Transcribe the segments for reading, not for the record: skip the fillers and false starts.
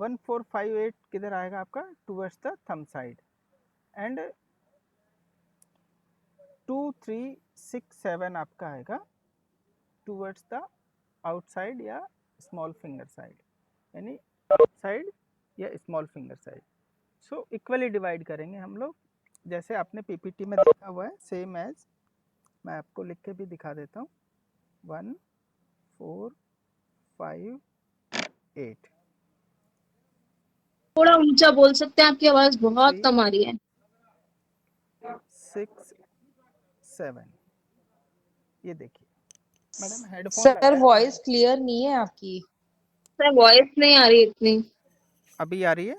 1458 किधर आएगा आपका, towards the thumb side, and 2367 आपका आएगा टूवर्ड्स द आउटसाइड या स्मॉल फिंगर साइड, यानी आउटसाइड या स्मॉल फिंगर साइड। सो इक्वली डिवाइड करेंगे हम लोग, जैसे आपने पीपीटी में देखा हुआ है, सेम एज मैं आपको लिख के भी दिखा देता हूँ। 1 4 5 8, थोड़ा ऊंचा बोल सकते हैं, आपकी आवाज बहुत 3 कम आ रही है। 6 7। ये देखिए मैडम, हेडफोन सर लगाया हुआ वॉइस है। क्लियर नहीं है आपकी। सर वॉइस नहीं आ रही इतनी। अभी आ रही है?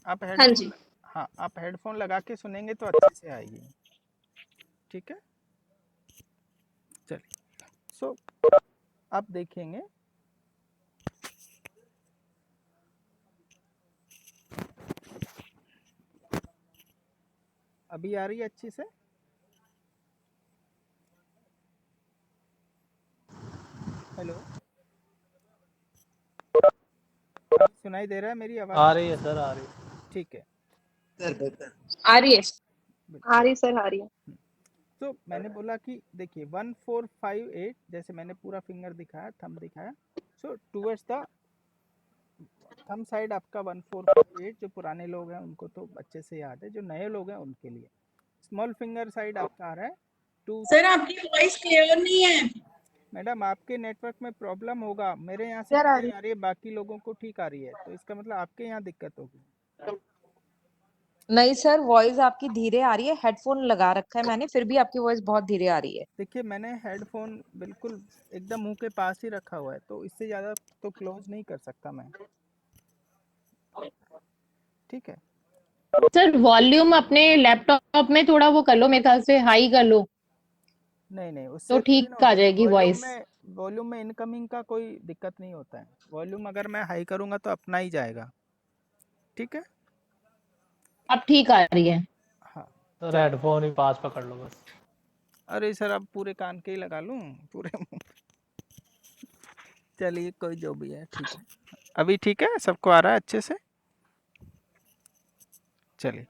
आप हाँ हेडफोन, जी। हाँ आप हेडफोन लगा के सुनेंगे तो अच्छे से आएगी। ठीक है, चलिए। सो आप देखेंगे अभी आ रही है अच्छी से? हेलो, अभी सुनाई दे रहा है मेरी आवाज? आ रही है सर, आ रही है। ठीक है, आ रही है, आ बिल्कुल। रही सर, आ रही है। तो मैंने बोला कि देखिए 1458, जैसे मैंने पूरा फिंगर दिखाया, थंब दिखाया, so towards the thumb side आपका 1458। जो पुराने लोग हैं उनको तो अच्छे से याद है, जो नए लोग हैं उनके लिए स्मॉल फिंगर साइड आपका आ रहा है 2। सर आपकी वॉइस क्लियर नहीं है। मैडम आपके नेटवर्क में प्रॉब्लम होगा, मेरे यहाँ से सर आ नहीं रही आ रही है, बाकी लोगों को ठीक आ रही है, तो इसका मतलब आपके यहाँ दिक्कत होगी। नहीं सर, वॉइस आपकी धीरे आ रही है, हेडफोन लगा रखा है मैंने, फिर भी आपकी वॉइस बहुत धीरे आ रही है। देखिए मैंने हेडफोन बिल्कुल एकदम मुंह के पास ही रखा हुआ है, तो इससे ज़्यादा तो क्लोज नहीं कर सकता मैं। ठीक है, सर वॉल्यूम अपने लैपटॉप में थोड़ा वो कर लो, मेरे ख्याल से हाई कर लो, नहीं नहीं तो उससे थोड़ी ना ठीक आ होता है। जाएगी वॉइस। वॉल्यूम में इनकमिंग का कोई दिक्कत नहीं होता है। वॉल्यूम अगर मैं हाई करूँगा तो अपना ही जाएगा। ठीक है, अब ठीक आ रही है। हाँ सर चलिए। हेडफोन ही पास पकड़ लो बस। अरे सर अब पूरे कान के ही लगा लूँ पूरे मुंह पे? चलिए कोई जो भी है, ठीक है। अभी ठीक है, सबको आ रहा है अच्छे से? चलिए,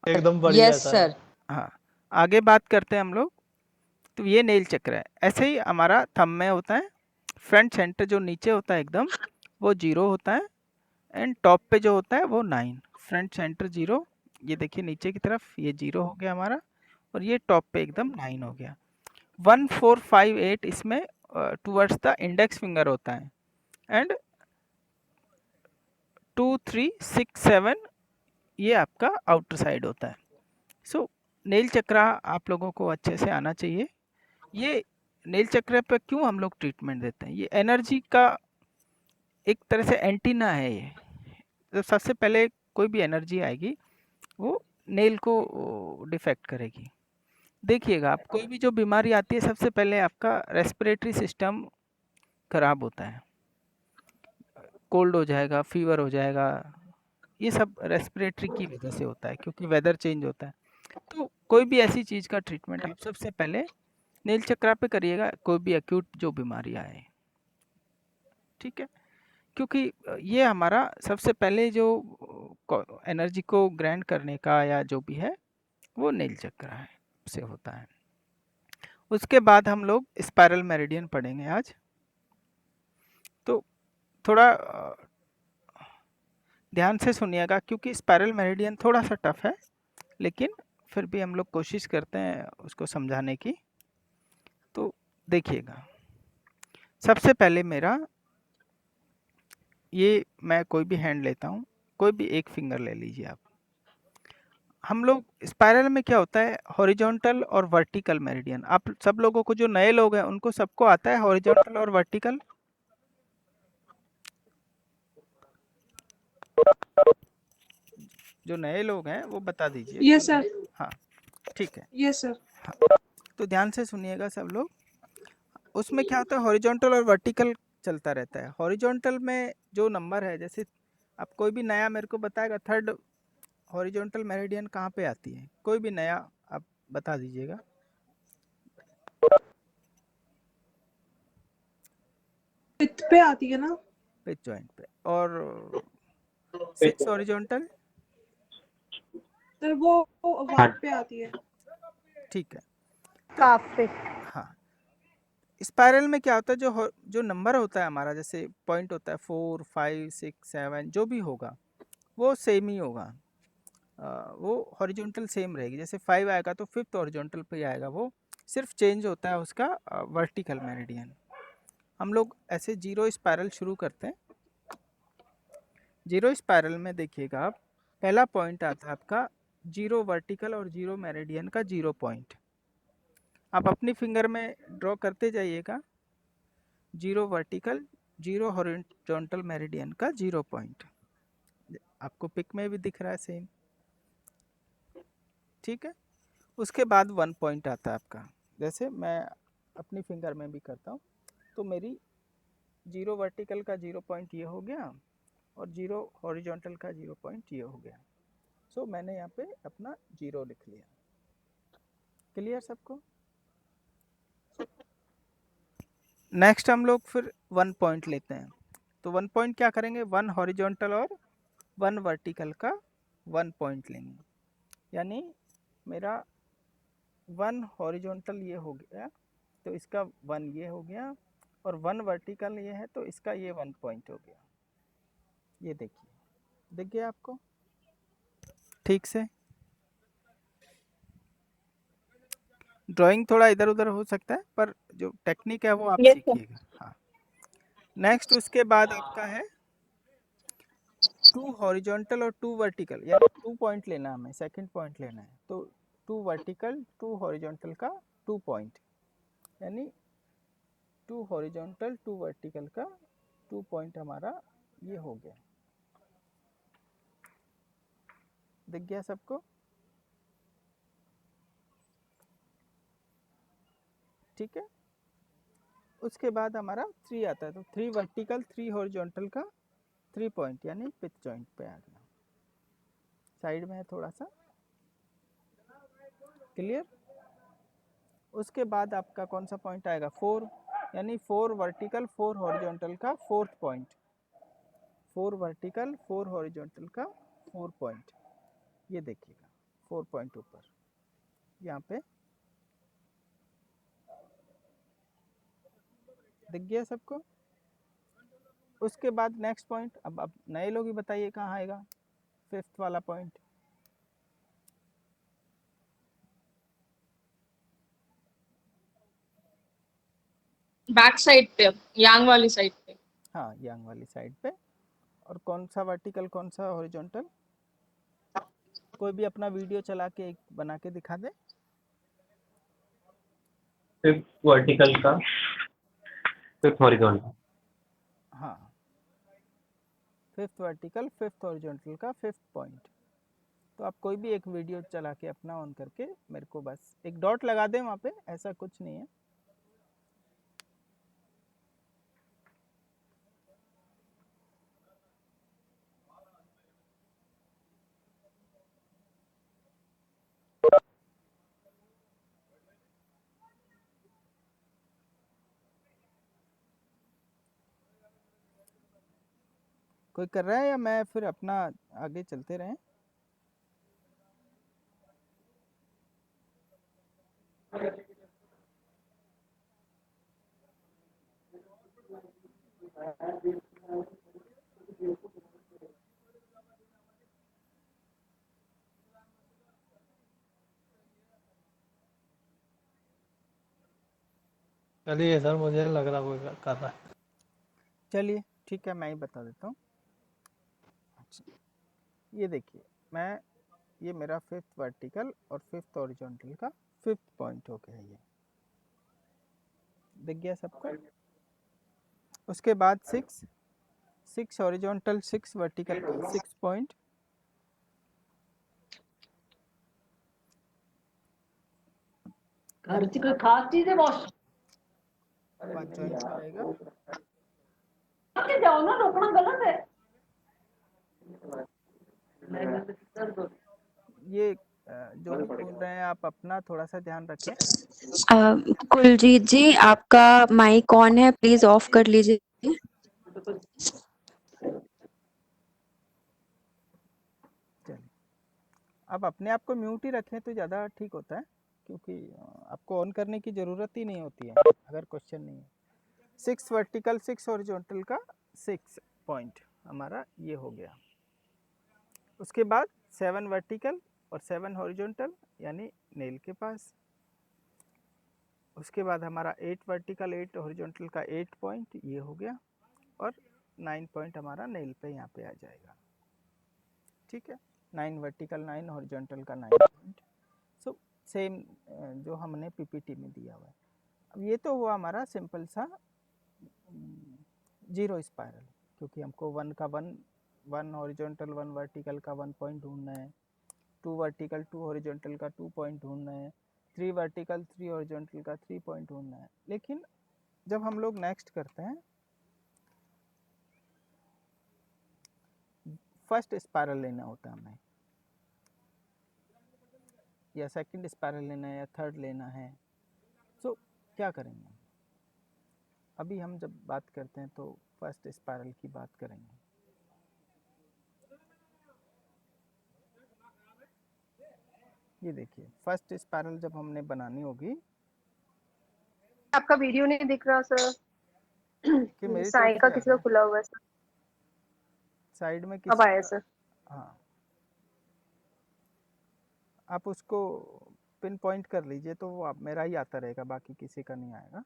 एकदम बढ़िया है यस सर। सर। हाँ आगे बात करते हैं हम लोग। तो ये नेल चक्र है, ऐसे ही हमारा थंब में होता है। फ्रंट सेंटर जो नीचे होता है एकदम, वो 0 होता है, एंड टॉप पे जो होता है वो 9। फ्रंट सेंटर 0, ये देखिए नीचे की तरफ ये 0 हो गया हमारा, और ये टॉप पे एकदम 9 हो गया। 1458 इसमें टूवर्ड्स द इंडेक्स फिंगर होता है, एंड 2367 ये आपका आउटर साइड होता है। सो नेल चक्र आप लोगों को अच्छे से आना चाहिए। ये नेल चक्र पे क्यों हम लोग ट्रीटमेंट देते हैं, ये एनर्जी का एक तरह से एंटीना है। ये तो सबसे पहले कोई भी एनर्जी आएगी वो नेल को डिफेक्ट करेगी। देखिएगा आप, कोई भी जो बीमारी आती है सबसे पहले आपका रेस्पिरेटरी सिस्टम खराब होता है, कोल्ड हो जाएगा, फीवर हो जाएगा, ये सब रेस्पिरेटरी की वजह से होता है, क्योंकि वेदर चेंज होता है। तो कोई भी ऐसी चीज़ का ट्रीटमेंट आप सबसे पहले नील चक्रा पे करिएगा, कोई भी एक्यूट जो बीमारी आए। ठीक है, क्योंकि ये हमारा सबसे पहले जो एनर्जी को ग्रैंड करने का या जो भी है वो नील चक्र है से होता है। उसके बाद हम लोग स्पाइरल मेरिडियन पढ़ेंगे आज। तो थोड़ा ध्यान से सुनिएगा, क्योंकि स्पाइरल मेरिडियन थोड़ा सा टफ है, लेकिन फिर भी हम लोग कोशिश करते हैं उसको समझाने की। तो देखिएगा, सबसे पहले मेरा ये, मैं कोई भी हैंड लेता हूँ, कोई भी एक फिंगर ले लीजिए आप। हम लोग स्पाइरल में क्या होता है, हॉरिजॉन्टल और वर्टिकल मेरिडियन। आप सब लोगों को, जो नए लोग हैं उनको सबको आता है हॉरिजॉन्टल और वर्टिकल? जो नए लोग हैं वो बता दीजिए। Yes sir. हाँ ठीक है, यस सर। हाँ। तो ध्यान से सुनिएगा सब लोग। उसमें क्या होता है, हॉरिजॉन्टल और वर्टिकल चलता रहता है। हॉरिजॉन्टल में जो नंबर है, जैसे आप कोई भी नया मेरे को बताएगा, थर्ड हॉरिजॉन्टल मेरिडियन कहाँ पे आती है, कोई भी नया आप बता दीजिएगा। फिफ्थ पे आती है ना? पिच जॉइंट पे। और 6 हॉरिजॉन्टल, सर वो वहां पे आती है। ठीक है। काफ पे। हाँ, स्पाइरल में क्या होता है, जो नंबर होता है हमारा, जैसे पॉइंट होता है 4 5 6 7, जो भी होगा वो सेम ही होगा। वो हॉरिजॉन्टल सेम रहेगी। जैसे 5 आएगा तो 5th हॉरिजॉन्टल पे ही आएगा, वो सिर्फ चेंज होता है उसका वर्टिकल मेरिडियन। हम लोग ऐसे जीरो स्पाइरल शुरू करते हैं। जीरो स्पाइरल में देखिएगा आप, पहला पॉइंट आता है आपका 0 वर्टिकल और 0 मेरिडियन का 0 पॉइंट। आप अपनी फिंगर में ड्रॉ करते जाइएगा, 0 वर्टिकल 0 हॉरिजॉन्टल मेरिडियन का 0 पॉइंट। आपको पिक में भी दिख रहा है सेम, ठीक है। उसके बाद 1 पॉइंट आता है आपका। जैसे मैं अपनी फिंगर में भी करता हूँ, तो मेरी 0 वर्टिकल का 0 पॉइंट ये हो गया और 0 हॉरिजॉन्टल का 0 पॉइंट ये हो गया। सो मैंने यहाँ पे अपना 0 लिख लिया। क्लियर सबको? नेक्स्ट हम लोग फिर 1 पॉइंट लेते हैं। तो 1 पॉइंट क्या करेंगे, 1 हॉरिजॉन्टल और 1 वर्टिकल का 1 पॉइंट लेंगे। यानी मेरा 1 हॉरिजॉन्टल ये हो गया, तो इसका 1 ये हो गया, और 1 वर्टिकल ये है, तो इसका ये 1 पॉइंट हो गया। ये देखिए, दिख गया आपको ठीक से? ड्राइंग थोड़ा इधर उधर हो सकता है, पर जो टेक्निक है वो आप Yes, sir. सीखिएगा। हाँ, नेक्स्ट उसके बाद आपका है 2 हॉरिजॉन्टल और 2 वर्टिकल, यानी 2 पॉइंट लेना है हमें, सेकंड पॉइंट लेना है। तो 2 वर्टिकल 2 हॉरिजॉन्टल का 2 पॉइंट, यानी 2 हॉरिजॉन्टल 2 वर्टिकल का 2 पॉइंट हमारा ये हो गया। दिख गया सबको? ठीक है। उसके बाद हमारा 3 आता है, तो 3 वर्टिकल 3 हॉरिजॉन्टल का 3 पॉइंट, यानी पिच जॉइंट पे आ गया। साइड में है थोड़ा सा, क्लियर? उसके बाद आपका कौन सा पॉइंट आएगा, 4, यानी 4 वर्टिकल 4 हॉरिजॉन्टल का 4th पॉइंट। 4 वर्टिकल 4 हॉरिजॉन्टल का 4 पॉइंट। ये देखिएगा 4 पॉइंट ऊपर यहाँ पे दिख गया सबको? उसके बाद नेक्स्ट पॉइंट, अब नए लोग ही बताइए कहाँ आएगा 5th वाला पॉइंट। बैक साइड पे, यांग वाली साइड पे। हाँ, यांग वाली साइड पे। और कौन सा वर्टिकल कौन सा हॉरिजॉन्टल? कोई भी अपना वीडियो चला के एक बना के दिखा दे। 5th वर्टिकल का 5th हॉरिजॉन्टल। हाँ, 5th वर्टिकल 5th हॉरिजॉन्टल का 5th पॉइंट। तो आप कोई भी एक वीडियो चला के अपना ऑन करके मेरे को बस एक डॉट लगा दें वहाँ पे, ऐसा कुछ नहीं है। कोई कर रहा है या मैं फिर अपना आगे चलते रहें? चलिए सर, मुझे लग रहा कोई कर रहा है। चलिए ठीक है, मैं ही बता देता हूँ। अच्छा, ये देखिए, ये मेरा 5th वर्टिकल और 5th हॉरिजॉन्टल का 5th पॉइंट हो गया। ये दिख गया सबको? उसके बाद 6 हॉरिजॉन्टल 6 वर्टिकल का 6 पॉइंट। घर की कोई खास चीज है बॉस? 5 जॉइंट पे आएगा। जाओ ना, रोकना गलत है। ये जो भी बोल रहे हैं आप अपना थोड़ा सा ध्यान रखें। कुलजीत जी, आपका माइक ऑन है, प्लीज ऑफ कर लीजिए। आप अपने आप को म्यूट ही रखें तो ज़्यादा ठीक होता है, क्योंकि आपको ऑन करने की ज़रूरत ही नहीं होती है अगर क्वेश्चन नहीं है। 6 वर्टिकल 6 हॉरिजॉन्टल का 6 पॉइंट हमारा ये हो गया। उसके बाद 7 वर्टिकल और 7 हॉरिजॉन्टल यानी नेल के पास। उसके बाद हमारा 8 वर्टिकल 8 हॉरिजॉन्टल का 8 पॉइंट ये हो गया, और 9 पॉइंट हमारा नेल पे यहाँ पे आ जाएगा। ठीक है, 9 वर्टिकल 9 हॉरिजॉन्टल का 9 पॉइंट। सो सेम जो हमने पीपीटी में दिया हुआ है। अब ये तो हुआ हमारा सिंपल सा जीरो स्पाइरल, क्योंकि हमको 1 का 1 हॉरिजॉन्टल 1 वर्टिकल का 1 पॉइंट ढूंढना है, 2 वर्टिकल 2 हॉरिजॉन्टल का 2 पॉइंट ढूंढना है, 3 वर्टिकल 3 हॉरिजॉन्टल का 3 पॉइंट ढूंढना है। लेकिन जब हम लोग नेक्स्ट करते हैं, फर्स्ट स्पाइरल लेना होता है हमें, या सेकंड स्पाइरल लेना है, या थर्ड लेना है, तो क्या करेंगे? अभी हम जब बात करते हैं तो फर्स्ट स्पाइरल की बात करेंगे। ये देखिए, फर्स्ट स्पाइरल जब हमने बनानी होगी, आपका वीडियो नहीं दिख रहा सर, कि मेरी साई तरफ का से आ किसी रहा का है, खुला हुआ है सर, साइड में अब किसी आया का, सर। हाँ, आप उसको पिन पॉइंट कर लीजिए तो वो आप मेरा ही आता रहेगा, बाकी किसी का नहीं आएगा।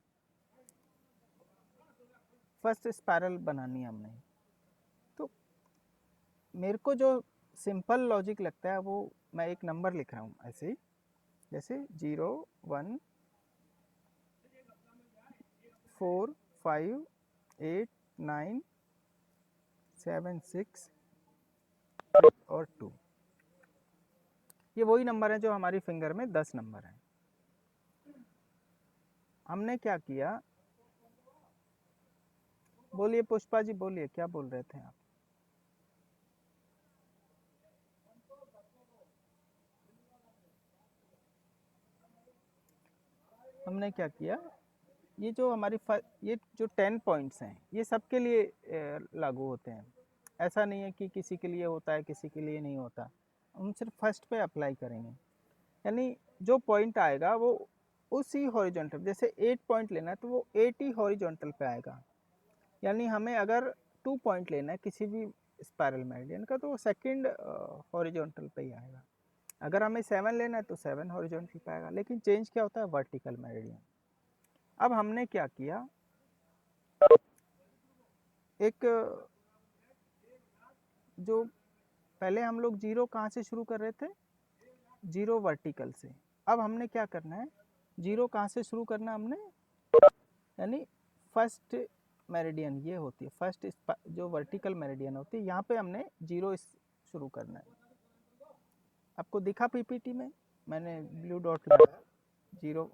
फर्स्ट स्पाइरल बनानी है हमने, तो मेरे को जो सिंपल लॉजिक लगता है वो मैं एक नंबर लिख रहा हूँ ऐसे ही, जैसे 0 1 4 5 8 9 7 6 और 2। ये वही नंबर है जो हमारी फिंगर में 10 नंबर हैं। हमने क्या किया, बोलिए पुष्पा जी, बोलिए क्या बोल रहे थे आप? हमने क्या किया, ये जो हमारी ये जो 10 पॉइंट्स हैं ये सबके लिए लागू होते हैं। ऐसा नहीं है कि किसी के लिए होता है किसी के लिए नहीं होता। हम सिर्फ फर्स्ट पे अप्लाई करेंगे, यानी जो पॉइंट आएगा वो उसी हॉरिजॉन्टल, जैसे 8 पॉइंट लेना है तो वो 8 ही हॉरिजॉन्टल पे आएगा। यानी हमें अगर 2 पॉइंट लेना है किसी भी स्पाइरल मेरिडियन का तो वो सेकंड हॉरिजॉन्टल पे ही आएगा। अगर हमें 7 लेना है तो 7 हॉरिजॉन्टल पे आएगा, लेकिन चेंज क्या होता है, वर्टिकल मेरिडियन। अब हमने क्या किया, एक जो पहले हम लोग जीरो कहाँ से शुरू कर रहे थे, 0 वर्टिकल से। अब हमने क्या करना है, जीरो कहाँ से शुरू करना है हमने, यानी फर्स्ट मेरिडियन ये होती है, फर्स्ट जो वर्टिकल मेरिडियन होती है यहाँ पे हमने 0 शुरू करना है। आपको दिखा पीपीटी में मैंने ब्लू डॉट लगाया 0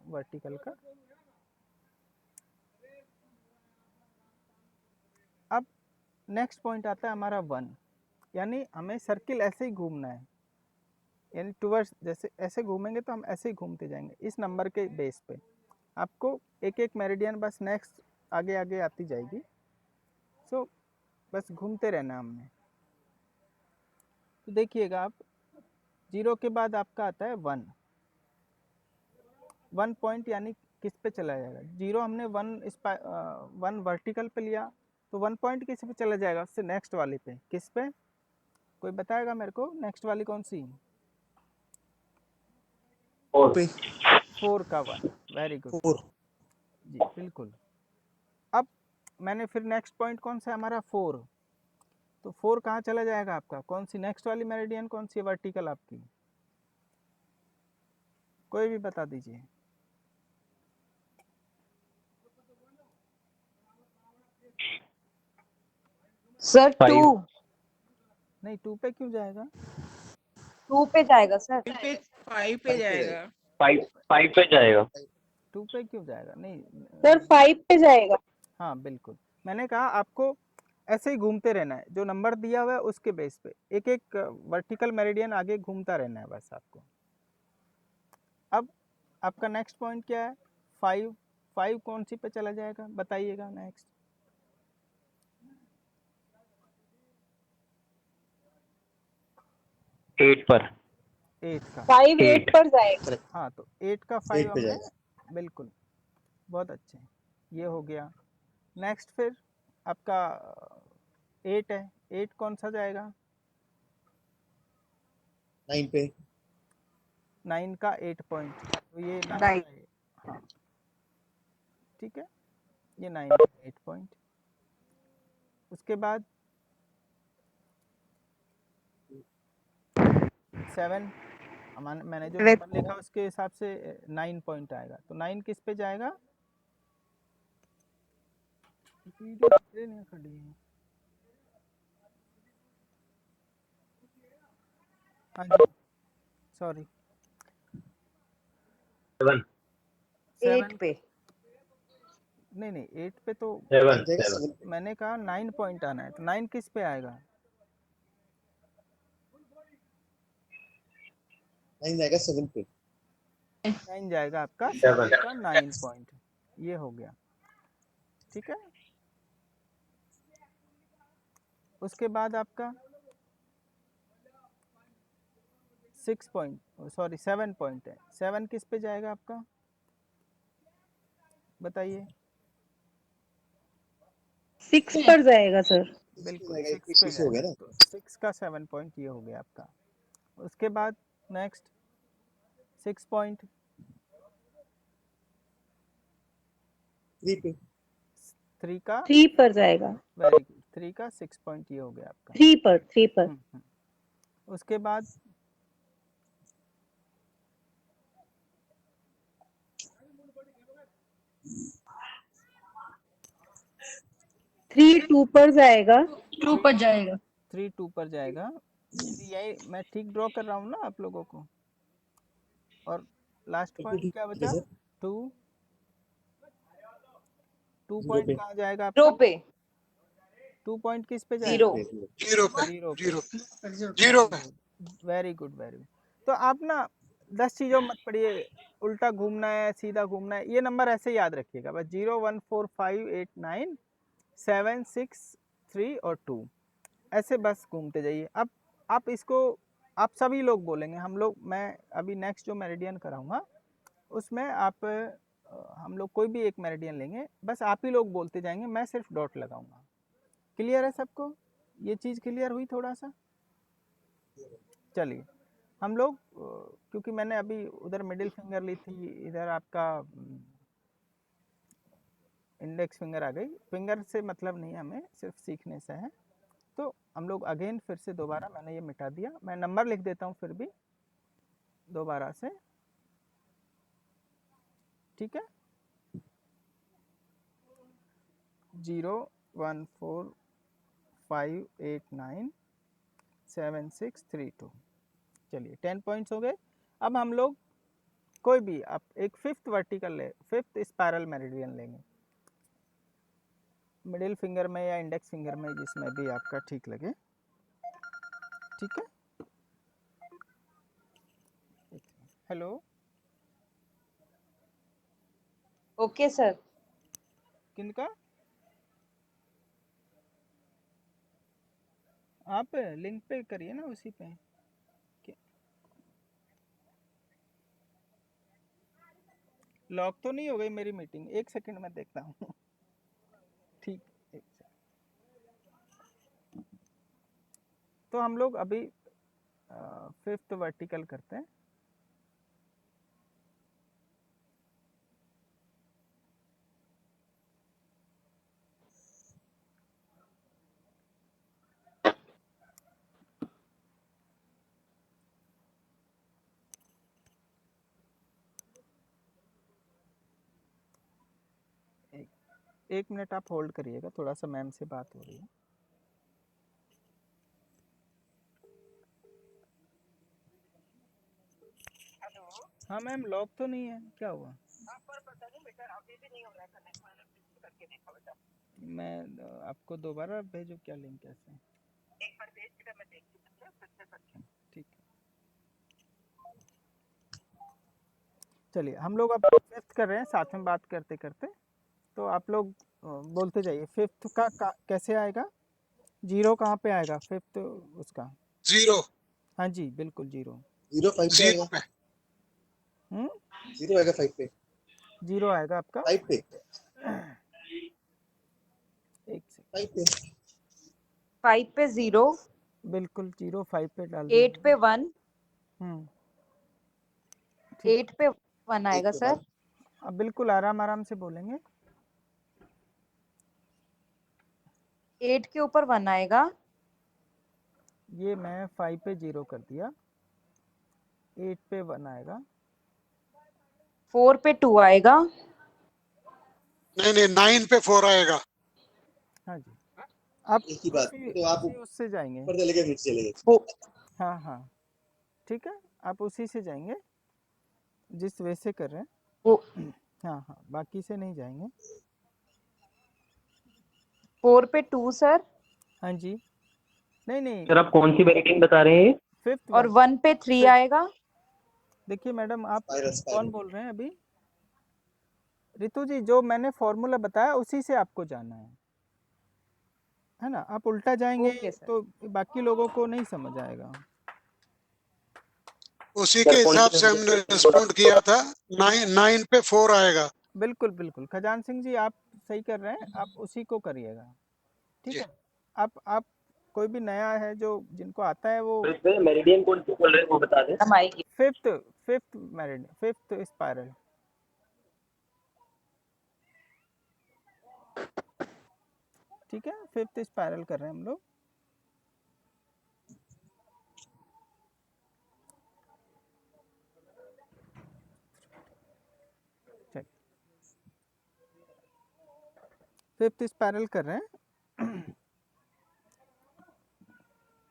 वर्टिकल का। अब नेक्स्ट पॉइंट आता है हमारा 1, यानी हमें सर्किल ऐसे ही घूमना है, यानी टूवर्ड्स, जैसे ऐसे घूमेंगे तो हम ऐसे ही घूमते जाएंगे इस नंबर के बेस पे। आपको एक एक मेरिडियन बस नेक्स्ट आगे आगे आती जाएगी। सो बस घूमते रहना हमने। तो देखिएगा आप, 0 के बाद आपका आता है 1 पॉइंट, यानी किस पे चला जाएगा, 0 हमने 1 वर्टिकल पे लिया तो 1 पॉइंट किस पे चला जाएगा, उससे नेक्स्ट वाली पे, किस पे, कोई बताएगा मेरे को नेक्स्ट वाली कौन सी? 4 का 1, वेरी गुड जी, बिल्कुल। अब मैंने फिर नेक्स्ट पॉइंट कौन सा है हमारा, 4, तो 4 कहाँ चला जाएगा आपका, कौन सी नेक्स्ट वाली मेरिडियन कौन सी वर्टिकल आपकी, कोई भी बता दीजिए। सर 2 नहीं, 2 पे क्यों जाएगा, 2 पे जाएगा सर, 5 पे जाएगा। 5 पे जाएगा। 2 पे क्यों जाएगा, नहीं सर 5 पे जाएगा। हाँ बिल्कुल, मैंने कहा आपको ऐसे ही घूमते रहना है, जो नंबर दिया हुआ है उसके बेस पे एक एक वर्टिकल मेरिडियन आगे घूमता रहना है बस आपको। अब आपका नेक्स्ट पॉइंट क्या है, 5 कौन सी पे चला जाएगा बताइएगा नेक्स्ट, एट पर 8 का 5 8 पर जाएगा। हाँ, तो 8 का 5 8 पे हमने जाएगा। बिल्कुल, बहुत अच्छे, ये हो गया। नेक्स्ट फिर आपका 8 है, 8 कौन सा जाएगा? 9 पे 9 का 8 पॉइंट, तो ये 9 9 का 8, हाँ ठीक है, ये 9 का 8 पॉइंट। उसके बाद 7, मैंने जो नंबर लिखा उसके हिसाब से 9 पॉइंट आएगा, तो 9 किस पे जाएगा? नहीं खड़ी है, हाँ जी सॉरी 7 8 पे नहीं 8 पे तो 7 जाएगा 7 7 पे। मैंने कहा 9 पॉइंट आना है, तो 9 किस पे आएगा? 9 जाएगा 7 पे। 9 जाएगा आपका 7 7 का 9 पॉइंट, ये हो गया, ठीक है। उसके बाद आपका 6 पॉइंट सॉरी 7 पॉइंट है, 7 किस पे जाएगा आपका, बताइए? 6 पर जाएगा सर। बिल्कुल जाएगा, 6 पे 6 हो गया जाएगा, ना। तो 6 का 7 पॉइंट ये हो गया आपका। उसके बाद नेक्स्ट 6 पॉइंट 3 पे 3 का 3 पर जाएगा। वेरी गुड, 3 का 6 पॉइंट ये हो गया आपका। 3 पर। उसके बाद 3 2 पर जाएगा। 2 पर जाएगा। 3 2 पर जाएगा, यही मैं ठीक ड्रॉ कर रहा हूँ ना आप लोगों को। और लास्ट पॉइंट क्या ठीक है बचा? सर। 2 0 पॉइंट पे कहाँ जाएगा 0 आपका? पे 2 पॉइंट किस पे 0 जाएगा? जीरो 0 पे, वेरी गुड वेरी गुड। तो आप ना 10 चीज़ों मत पढ़िए, उल्टा घूमना है सीधा घूमना है, ये नंबर ऐसे याद रखिएगा बस, 0 1 4 5 8 9 7 6 3 और 2, ऐसे बस घूमते जाइए। अब आप इसको आप सभी लोग बोलेंगे, हम लोग, मैं अभी नेक्स्ट जो मेरिडियन कराऊंगा उसमें आप हम लोग कोई भी एक मेरिडियन लेंगे, बस आप ही लोग बोलते जाएंगे, मैं सिर्फ डॉट लगाऊंगा। क्लियर है सबको? ये चीज़ क्लियर हुई थोड़ा सा? चलिए हम लोग क्योंकि मैंने अभी उधर मिडिल फिंगर ली थी, इधर आपका इंडेक्स फिंगर आ गई, फिंगर से मतलब नहीं हमें, सिर्फ सीखने से है। तो हम लोग अगेन फिर से दोबारा, मैंने ये मिटा दिया, मैं नंबर लिख देता हूँ फिर भी दोबारा से, ठीक है। 0 1 4 5 8 9 7 6 3 2, चलिए 10 पॉइंट्स हो गए। अब हम लोग कोई भी आप एक फिफ्थ वर्टिकल ले, फिफ्थ स्पायरल मेरिडियन लेंगे, मिडिल फिंगर में या इंडेक्स फिंगर में, जिसमें भी आपका ठीक लगे, ठीक है। Hello, okay sir. किनका? आप लिंक पे करिए ना, उसी पे। लॉक तो नहीं हो गई मेरी मीटिंग? एक सेकंड में देखता हूँ ठीक, एक सेकंड। तो हम लोग अभी फिफ्थ वर्टिकल करते हैं। एक मिनट आप होल्ड करिएगा, थोड़ा सा मैम से बात हो रही है। हाँ मैम, लॉक तो नहीं है, क्या हुआ? मैं आपको दोबारा भेजूं क्या लिंक? कैसे? ठीक है, चलिए हम लोग अब फिफ्थ कर रहे हैं साथ में बात करते करते, तो आप लोग बोलते जाइए। फिफ्थ का कैसे आएगा? 0 कहाँ पे आएगा फिफ्थ उसका? 0 हाँ जी बिल्कुल 0। 0 5 पे जीरो आएगा। पे। हम्म 0 आएगा 5 पे। 0 आएगा आपका 5 पे। एक सेकंड 5 पे। 5 पे 0, बिल्कुल 0 5 पे डाल 8 दीजिए। पे 1, ठीक 8 पे 1 आएगा 8 पे सर। 1। अब बिल्कुल आराम आराम से बोलेंगे। 8 के ऊपर 1 आएगा। ये मैं 5 पे 0 कर दिया, 8 पे 1 आएगा। 4 पे 2 आएगा। नहीं 9 पे 4 आएगा। हाँ जी, आप एक ही बात, उसी तो आप उसी उससे जाएंगे। ऊपर चले गए नीचे चले गए। हाँ हाँ ठीक है, आप उसी से जाएंगे जिस वे से कर रहे वो हैं। हाँ हाँ, बाकी से नहीं जाएंगे। 4 पे 2 सर, हाँ जी, नहीं नहीं, सर आप कौन सी वेरिएंट बता रहे हैं? फिफ्थ और वन। 1 पे 3 फिफ्थ, आएगा। देखिए मैडम आप स्पाइरल कौन स्पाइरल। बोल रहे हैं अभी? रितु जी, जो मैंने फॉर्मूला बताया उसी से आपको जाना है ना। आप उल्टा जाएंगे ओके सर। तो बाकी लोगों को नहीं समझ आएगा। उसी सर के कौन हिसाब सी से हमने रिस्पॉन्ड किया था। 9 पे 4 आएगा। बिल्कुल बिल्कुल, खजान सिंह जी आप सही कर रहे हैं, आप उसी को करिएगा। ठीक जी। है, आप कोई भी नया है जो जिनको आता है वो मेरिडियन कौन सी बोल रहे हैं वो बता दें। हम आएगी। Fifth fifth married fifth spiral. ठीक है, फिफ्थ स्पाइरल कर रहे हैं हम लोग। फिफ्थ स्पाइरल कर रहे हैं।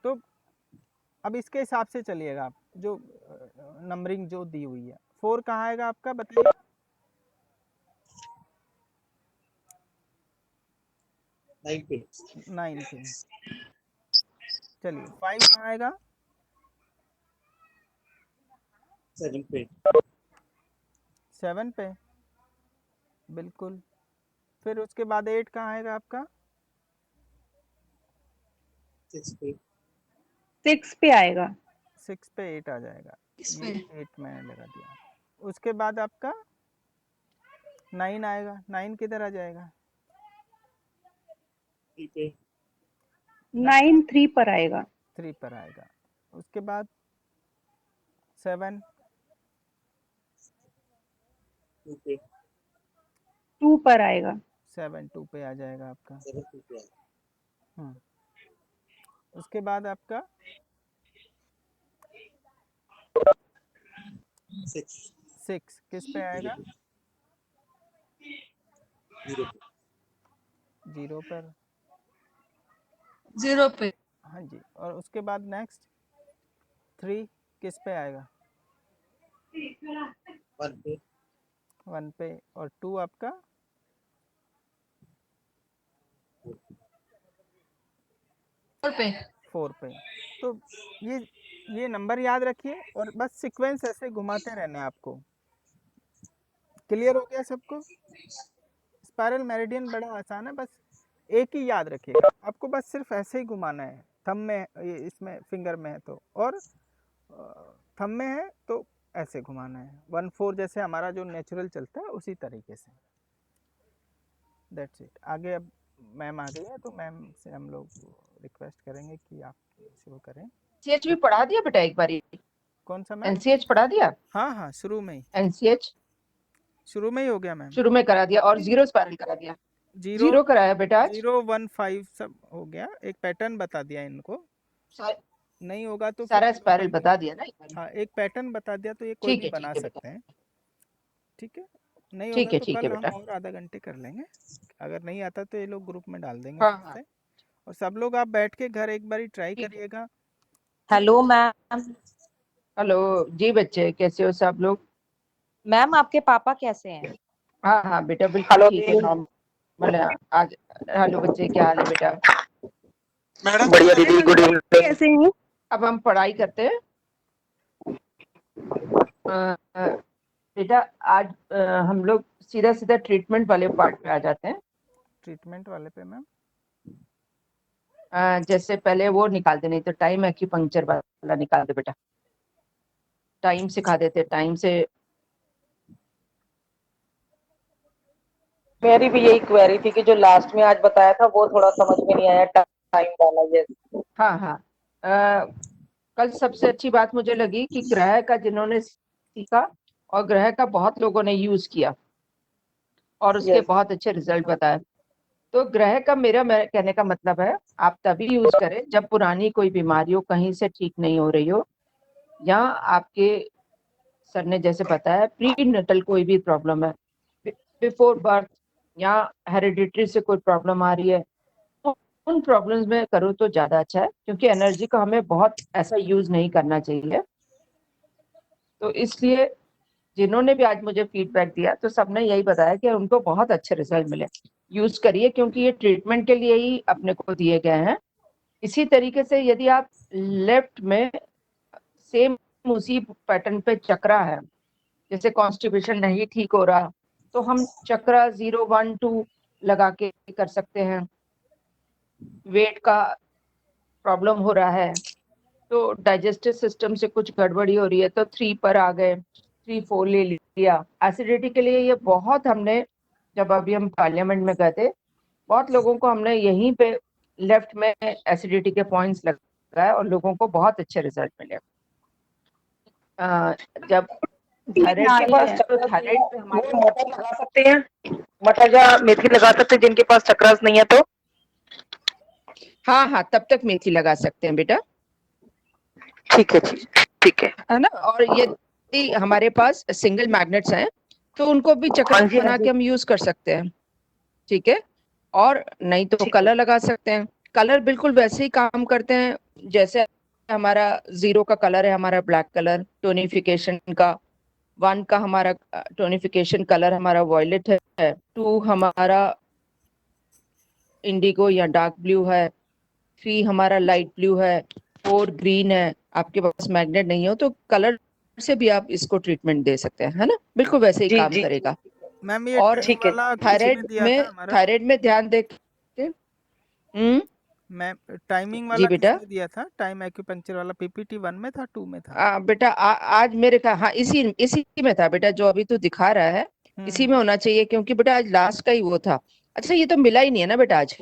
तो अब इसके हिसाब से चलिएगा आप, जो नंबरिंग जो दी हुई है। 4 कहाँ आएगा आपका बताइए? 9 पे। 9 पे। चलिए 5 कहाँ आएगा? 7 पे। 7 पे, बिल्कुल। फिर उसके बाद 8 कहाँ आएगा आपका? 6 पे। 6 पे आएगा। 6 पे 8 आ जाएगा, ये 8 मैंने लगा दिया। उसके बाद आपका 9 आएगा, 9 किधर आ जाएगा? 3 पे। 9 3 पर आएगा। 3 पर आएगा। उसके बाद 7 2 पे। 2 पर आएगा। 7 2 पे आ जाएगा आपका। 7 2 पे आएगा। उसके बाद आपका 6 6 किस पे आएगा? 0 पे। 0 पर। 0 पे। हाँ जी, और उसके बाद नेक्स्ट 3 किस पे आएगा? 1 पे। 1 पे। और 2 आपका 4 पे। 4 पे। तो ये नंबर याद रखिए और बस सीक्वेंस ऐसे घुमाते रहना है आपको। क्लियर हो गया सबको? स्पाइरल मेरिडियन बड़ा आसान है, बस एक ही याद रखिएगा आपको, बस सिर्फ ऐसे ही घुमाना है। थंब में ये इसमें फिंगर में है तो, और थंब में है तो ऐसे घुमाना है 1 4 जैसे हमारा जो नेचुरल चलता है उसी तरीके से। That's it. आगे अब मैम आ गई है तो मैम से हम लोग रिक्वेस्ट करेंगे कि आप शुरू करें। एनसीएच भी पढ़ा दिया बेटा एक बार? कौन सा मैम? एनसीएच पढ़ा दिया? हाँ हाँ, शुरू में ही एनसीएच शुरू में ही हो गया मैम। शुरू में करा दिया और 0 स्पाइरल करा दिया। 0 0 कराया बेटा आज। 0 1 5 सब हो गया, एक पैटर्न बता दिया इनको। नहीं होगा तो फिर सारा हम लोग स्पाइरल आगे, बता दिया ना एक बार? हाँ एक पैटर्न बता दिया तो ये कोई ठीक भी है बना बेटा। सकते हैं। ठीक है, नहीं होगा तो ठीक है कल हम बेटा। और आधा घंटे कर लेंगे। अगर नहीं आता तो ये लोग ग्रुप में डाल देंगे हाँ फिर हाँ से। और सब लोग आप बैठ के घर एक बारी ट्राई ठीक है। करिएगा। Hello ma'am. हेलो जी बच्चे, कैसे हो सब लोग? मैम आपके पापा कैसे हैं? हाँ हाँ बेटा बिल्कुल ठीक है, नॉर्मल है आज। हेलो बच्चे, क्या हाल है बेटा? मैडम बढ़िया दीदी, गुड इवनिंग। कैसे हैं? अब हम पढ़ाई करते हैं। बेटा आज हम लोग सीधा सीधा ट्रीटमेंट वाले पार्ट पे आ जाते हैं। ट्रीटमेंट वाले पे मैम। जैसे पहले वो निकाल दे, नहीं तो टाइम एक्यूपंक्चर वाला निकाल दे बेटा। टाइम सिखा देते, टाइम से। मेरी भी यही क्वेरी थी कि जो लास्ट में आज बताया था वो थोड़ा समझ में नहीं आया, टाइम वाला। ये हाँ हाँ। कल सबसे अच्छी बात मुझे लगी कि ग्रह का जिन्होंने सीखा और ग्रह का बहुत लोगों ने यूज किया और उसके बहुत अच्छे रिजल्ट बताए। तो ग्रह का मेरा कहने का मतलब है आप तभी यूज करें जब पुरानी कोई बीमारी हो, कहीं से ठीक नहीं हो रही हो, या आपके सर ने जैसे बताया प्री नटल कोई भी प्रॉब्लम है, बिफोर बर्थ, या हेरिडिटरी से कोई प्रॉब्लम आ रही है, उन प्रॉब्लम्स में करो तो ज्यादा अच्छा है, क्योंकि एनर्जी का हमें बहुत ऐसा यूज नहीं करना चाहिए। तो इसलिए जिन्होंने भी आज मुझे फीडबैक दिया तो सबने यही बताया कि उनको बहुत अच्छे रिजल्ट मिले। यूज करिए, क्योंकि ये ट्रीटमेंट के लिए ही अपने को दिए गए हैं। इसी तरीके से यदि आप लेफ्ट में सेम उसी पैटर्न पे चक्रा है, जैसे कॉन्स्टिपेशन नहीं ठीक हो रहा, तो हम चक्रा 0, 1, 2 लगा के कर सकते हैं। वेट का प्रॉब्लम हो रहा है तो डाइजेस्टिव सिस्टम से कुछ गड़बड़ी हो रही है तो 3 पर आ गए, 3, 4 ले लिया। एसिडिटी के लिए ये बहुत हमने, जब अभी हम पार्लियामेंट में गए थे, बहुत लोगों को हमने यहीं पे लेफ्ट में एसिडिटी के पॉइंट्स लगाए और लोगों को बहुत अच्छे रिजल्ट मिले। जब थायराइड के पास, तो थायराइड पे हमारे मटर लगा सकते हैं, मटर या मेथी लगा सकते हैं जिनके पास चक्रास नहीं है तो? हाँ हाँ, तब तक मेथी लगा सकते हैं बेटा। ठीक है, ठीक है ना। और यदि हमारे पास सिंगल मैग्नेट्स हैं तो उनको भी चक्र बना के हम यूज कर सकते हैं, ठीक है। और नहीं तो कलर लगा सकते हैं। कलर बिल्कुल वैसे ही काम करते हैं जैसे हमारा 0 का कलर है, हमारा ब्लैक कलर टोनिफिकेशन का, 1 का हमारा टोनिफिकेशन कलर हमारा वॉयलेट है, 2 हमारा इंडिगो या डार्क ब्लू है, 3 हमारा लाइट ब्लू है, 4 ग्रीन है। आपके पास मैग्नेट नहीं हो तो कलर से भी आप इसको ट्रीटमेंट दे सकते हैं, है ना। बिल्कुल वैसे ही काम करेगा। मैम ये और टाइम वाला किसमें थायराइड दिया था हमारा? थायराइड में ध्यान देते। मैम टाइमिंग जी वाला बेटा। किसमें दिया था? टाइम एक्यूपंक्चर वाला पीपीटी 1 में था, 2 में था? बेटा आज मेरे का, हाँ इसी में था बेटा, जो अभी तू दिखा रहा है इसी में होना चाहिए, क्योंकि बेटा आज लास्ट का ही वो था। अच्छा, ये तो मिला ही नहीं है ना बेटा आज?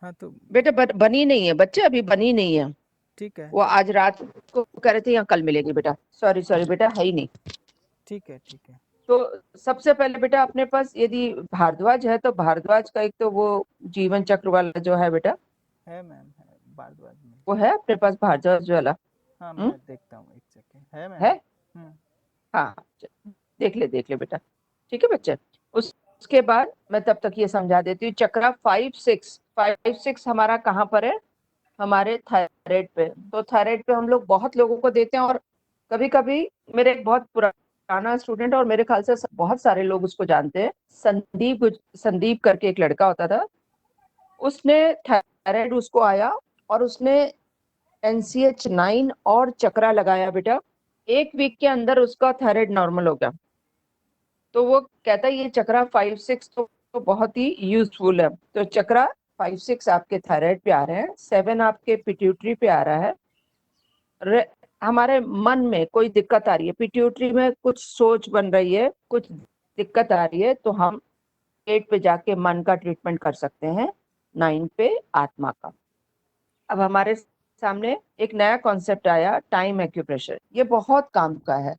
हाँ तो बेटा बनी नहीं है बच्चे, अभी बनी नहीं है। ठीक है, वो आज रात को कह रहे थे या कल मिलेगी बेटा। सॉरी बेटा, है ही नहीं। ठीक है। तो सबसे पहले बेटा अपने पास यदि भारद्वाज है तो भारद्वाज का एक तो वो जीवन चक्र वाला जो है बेटा, है मैम, है भारद्वाज में। वो है अपने पास भारद्वाज वाला? हाँ मैं देखता हूँ, एक सेकंड। है मैम? है। हाँ, देख ले बेटा, ठीक है बच्चे। उसके बाद मैं तब तक ये समझा देती हूँ। चक्रा 5, 6 हमारा कहाँ पर है? हमारे थायराइड पे। तो थायराइड पे हम लोग बहुत लोगों को देते हैं, और कभी कभी मेरे एक बहुत पुराना स्टूडेंट, और मेरे ख्याल से बहुत सारे लोग उसको जानते हैं, संदीप करके एक लड़का होता था, उसने थायराइड उसको आया और उसने NCH9 और चक्रा लगाया बेटा। 1 वीक के अंदर उसका थायराइड नॉर्मल हो गया। तो वो कहता है ये चक्रा 5, 6 तो बहुत ही यूजफुल है। तो चक्रा 5, 6 आपके थायराइड पे आ रहे हैं, 7 आपके पिट्यूटरी पे आ रहा है। हमारे मन में कोई दिक्कत आ रही है, पिट्यूटरी में कुछ सोच बन रही है, कुछ दिक्कत आ रही है, तो हम 8 पे जाके मन का ट्रीटमेंट कर सकते हैं, 9 पे आत्मा का। अब हमारे सामने एक नया कॉन्सेप्ट आया, टाइम एक्यूप्रेशर। ये बहुत काम का है।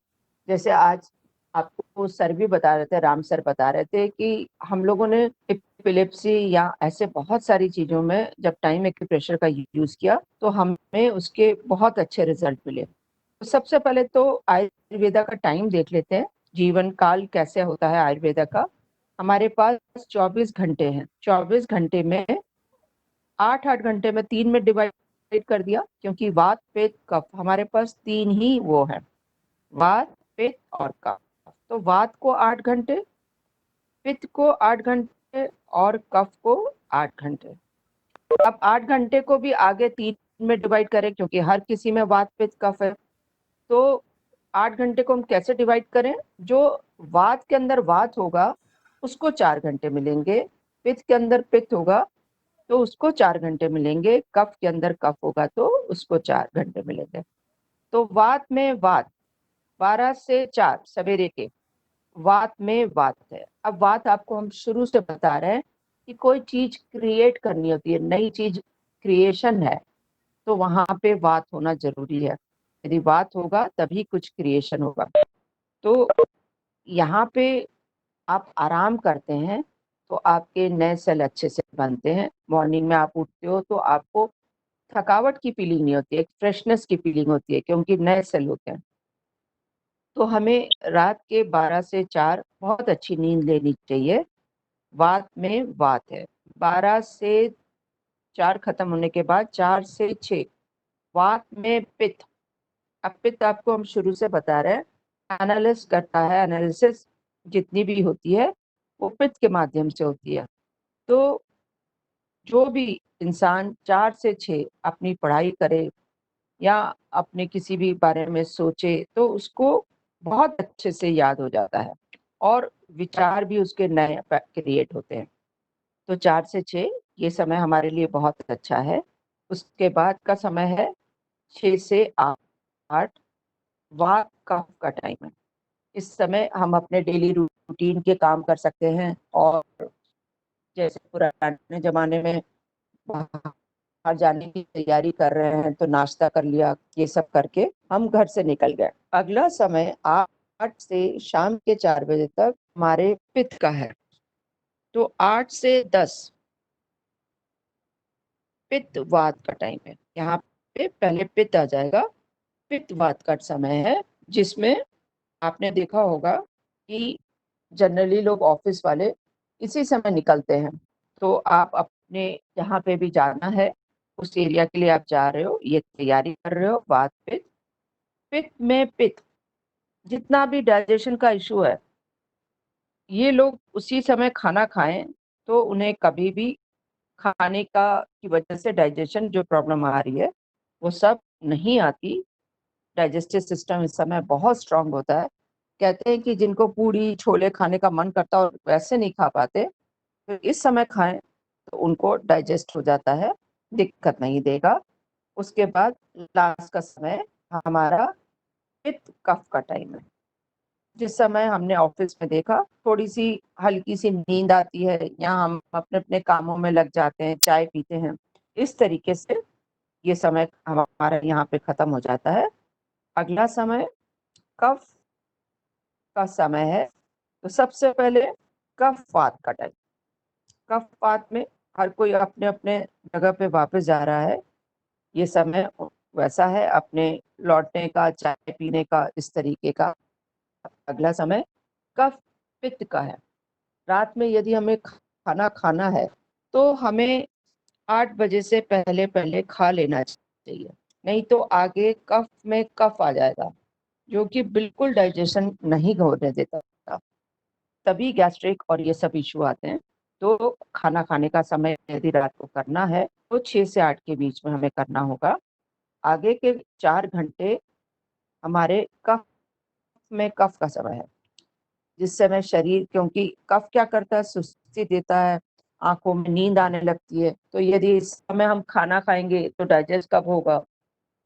जैसे आज आपको सर भी बता रहे थे, राम सर बता रहे थे कि हम लोगों ने एपिलेप्सी या ऐसे बहुत सारी चीजों में जब टाइम एक्यूप्रेशर का यूज किया तो हमें उसके बहुत अच्छे रिजल्ट मिले। तो सबसे पहले तो आयुर्वेदा का टाइम देख लेते हैं, जीवन काल कैसे होता है आयुर्वेदा का। हमारे पास 24 घंटे हैं। 24 घंटे में 8-8 घंटे में 3 में डिवाइड कर दिया, क्योंकि वात, पित्त, कफ हमारे पास 3 ही वो है, वात, पित्त और कफ। तो वात को 8 घंटे, पित्त को 8 घंटे और कफ को 8 घंटे। अब 8 घंटे को भी आगे 3 में डिवाइड करें, क्योंकि हर किसी में वात, पित्त, कफ है। तो 8 घंटे को हम कैसे डिवाइड करें? जो वात के अंदर वात होगा उसको 4 घंटे मिलेंगे, पित्त के अंदर पित्त होगा तो उसको 4 घंटे मिलेंगे, कफ के अंदर कफ होगा तो उसको 4 घंटे मिलेंगे। तो वात में वात 12 से 4 सवेरे के वात में वात है। अब वात आपको हम शुरू से बता रहे हैं कि कोई चीज क्रिएट करनी होती है, नई चीज क्रिएशन है, तो वहां पे वात होना जरूरी है। यदि वात होगा तभी कुछ क्रिएशन होगा। तो यहाँ पे आप आराम करते हैं तो आपके नए सेल अच्छे से बनते हैं। मॉर्निंग में आप उठते हो तो आपको थकावट की फीलिंग नहीं होती है, एक फ्रेशनेस की फीलिंग होती है, क्योंकि नए सेल होते हैं। तो हमें रात के 12 से 4 बहुत अच्छी नींद लेनी चाहिए। वात में वात है। 12 से 4 खत्म होने के बाद 4 से 6 वात में पित्त। अब पित्त आपको हम शुरू से बता रहे हैं, एनालिसिस करता है, एनालिसिस जितनी भी होती है वो पित्त के माध्यम से होती है। तो जो भी इंसान 4 से 6 अपनी पढ़ाई करे या अपने किसी भी बारे में सोचे तो उसको बहुत अच्छे से याद हो जाता है और विचार भी उसके नए क्रिएट होते हैं। तो 4 से 6 ये समय हमारे लिए बहुत अच्छा है। उसके बाद का समय है 6 से 8 वात कफ का टाइम है। इस समय हम अपने डेली रूटीन के काम कर सकते हैं और जैसे पुराने जमाने में बाहर जाने की तैयारी कर रहे हैं तो नाश्ता कर लिया, ये सब करके हम घर से निकल गए। अगला समय 8 से शाम के 4 बजे तक हमारे पित्त का है। तो 8 से 10 पित्त वात का टाइम है। यहाँ पे पहले पित्त आ जाएगा। पित्त वात का समय है, जिसमें आपने देखा होगा कि जनरली लोग ऑफिस वाले इसी समय निकलते हैं। तो आप अपने जहाँ पे भी जाना है उस एरिया के लिए आप जा रहे हो, ये तैयारी कर रहे हो। वात पित्त, पित्त में पित्त, जितना भी डाइजेशन का इशू है, ये लोग उसी समय खाना खाएं तो उन्हें कभी भी खाने का की वजह से डाइजेशन जो प्रॉब्लम आ रही है वो सब नहीं आती। डाइजेस्टिव सिस्टम इस समय बहुत स्ट्रांग होता है। कहते हैं कि जिनको पूड़ी छोले खाने का मन करता है और वैसे नहीं खा पाते, तो इस समय खाएं तो उनको डाइजेस्ट हो जाता है, दिक्कत नहीं देगा। उसके बाद लास्ट का समय हमारा पित्त कफ का टाइम है, जिस समय हमने ऑफिस में देखा थोड़ी सी हल्की सी नींद आती है या हम अपने अपने कामों में लग जाते हैं, चाय पीते हैं, इस तरीके से ये समय हमारा यहाँ पे खत्म हो जाता है। अगला समय कफ का समय है। तो सबसे पहले कफवात का टाइम। कफवात में हर कोई अपने अपने जगह पे वापस जा रहा है। ये समय वैसा है अपने लौटने का, चाय पीने का, इस तरीके का। अगला समय कफ पित्त का है। रात में यदि हमें खाना खाना है तो हमें 8 बजे से पहले पहले खा लेना चाहिए, नहीं तो आगे कफ में कफ आ जाएगा जो कि बिल्कुल डाइजेशन नहीं होने देता, तभी गैस्ट्रिक और ये सब इशू आते हैं। तो खाना खाने का समय यदि रात को करना है तो 6 से 8 के बीच में हमें करना होगा। आगे के 4 घंटे हमारे कफ में कफ का समय है, जिस समय शरीर, क्योंकि कफ क्या करता है, सुस्ती देता है, आंखों में नींद आने लगती है। तो यदि इस समय हम खाना खाएंगे तो डाइजेस्ट कब होगा,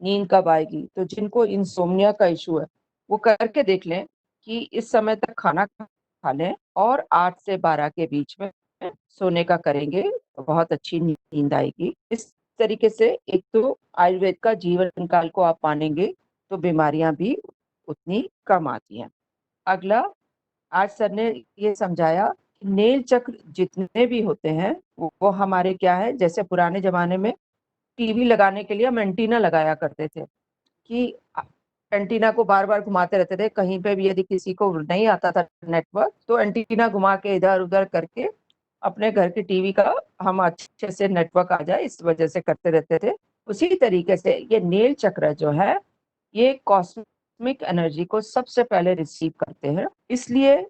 नींद कब आएगी। तो जिनको इंसोम्निया का इशू है वो करके देख लें कि इस समय तक खाना खा लें और 8 से 12 के बीच में सोने का करेंगे तो बहुत अच्छी नींद आएगी। इस तरीके से एक तो आयुर्वेद का जीवन काल को आप मानेंगे तो बीमारियां भी उतनी कम आती हैं। अगला, आज सर ने ये समझाया कि नेल चक्र जितने भी होते हैं वो हमारे क्या है, जैसे पुराने जमाने में टीवी लगाने के लिए हम एंटीना लगाया करते थे कि एंटीना को बार बार घुमाते रहते थे। कहीं पे भी यदि किसी को नहीं आता था नेटवर्क तो एंटीना घुमा के इधर उधर करके अपने घर की टीवी का हम अच्छे से नेटवर्क आ जाए, इस वजह से करते रहते थे। उसी तरीके से ये नेल चक्र जो है ये कॉस्मिक एनर्जी को सबसे पहले रिसीव करते हैं। इसलिए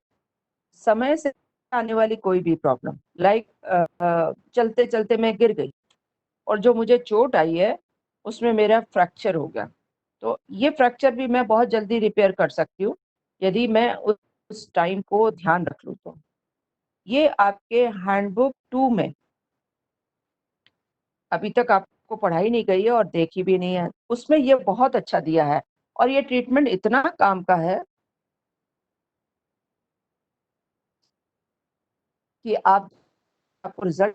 समय से आने वाली कोई भी प्रॉब्लम, लाइक चलते चलते मैं गिर गई और जो मुझे चोट आई है उसमें मेरा फ्रैक्चर हो गया, तो ये फ्रैक्चर भी मैं बहुत जल्दी रिपेयर कर सकती हूँ यदि मैं उस टाइम को ध्यान रख लूँ। तो ये आपके हैंडबुक 2 में अभी तक आपको पढ़ाई नहीं गई है और देखी भी नहीं है, उसमें ये बहुत अच्छा दिया है और ये ट्रीटमेंट इतना काम का है कि आपको रिजल्ट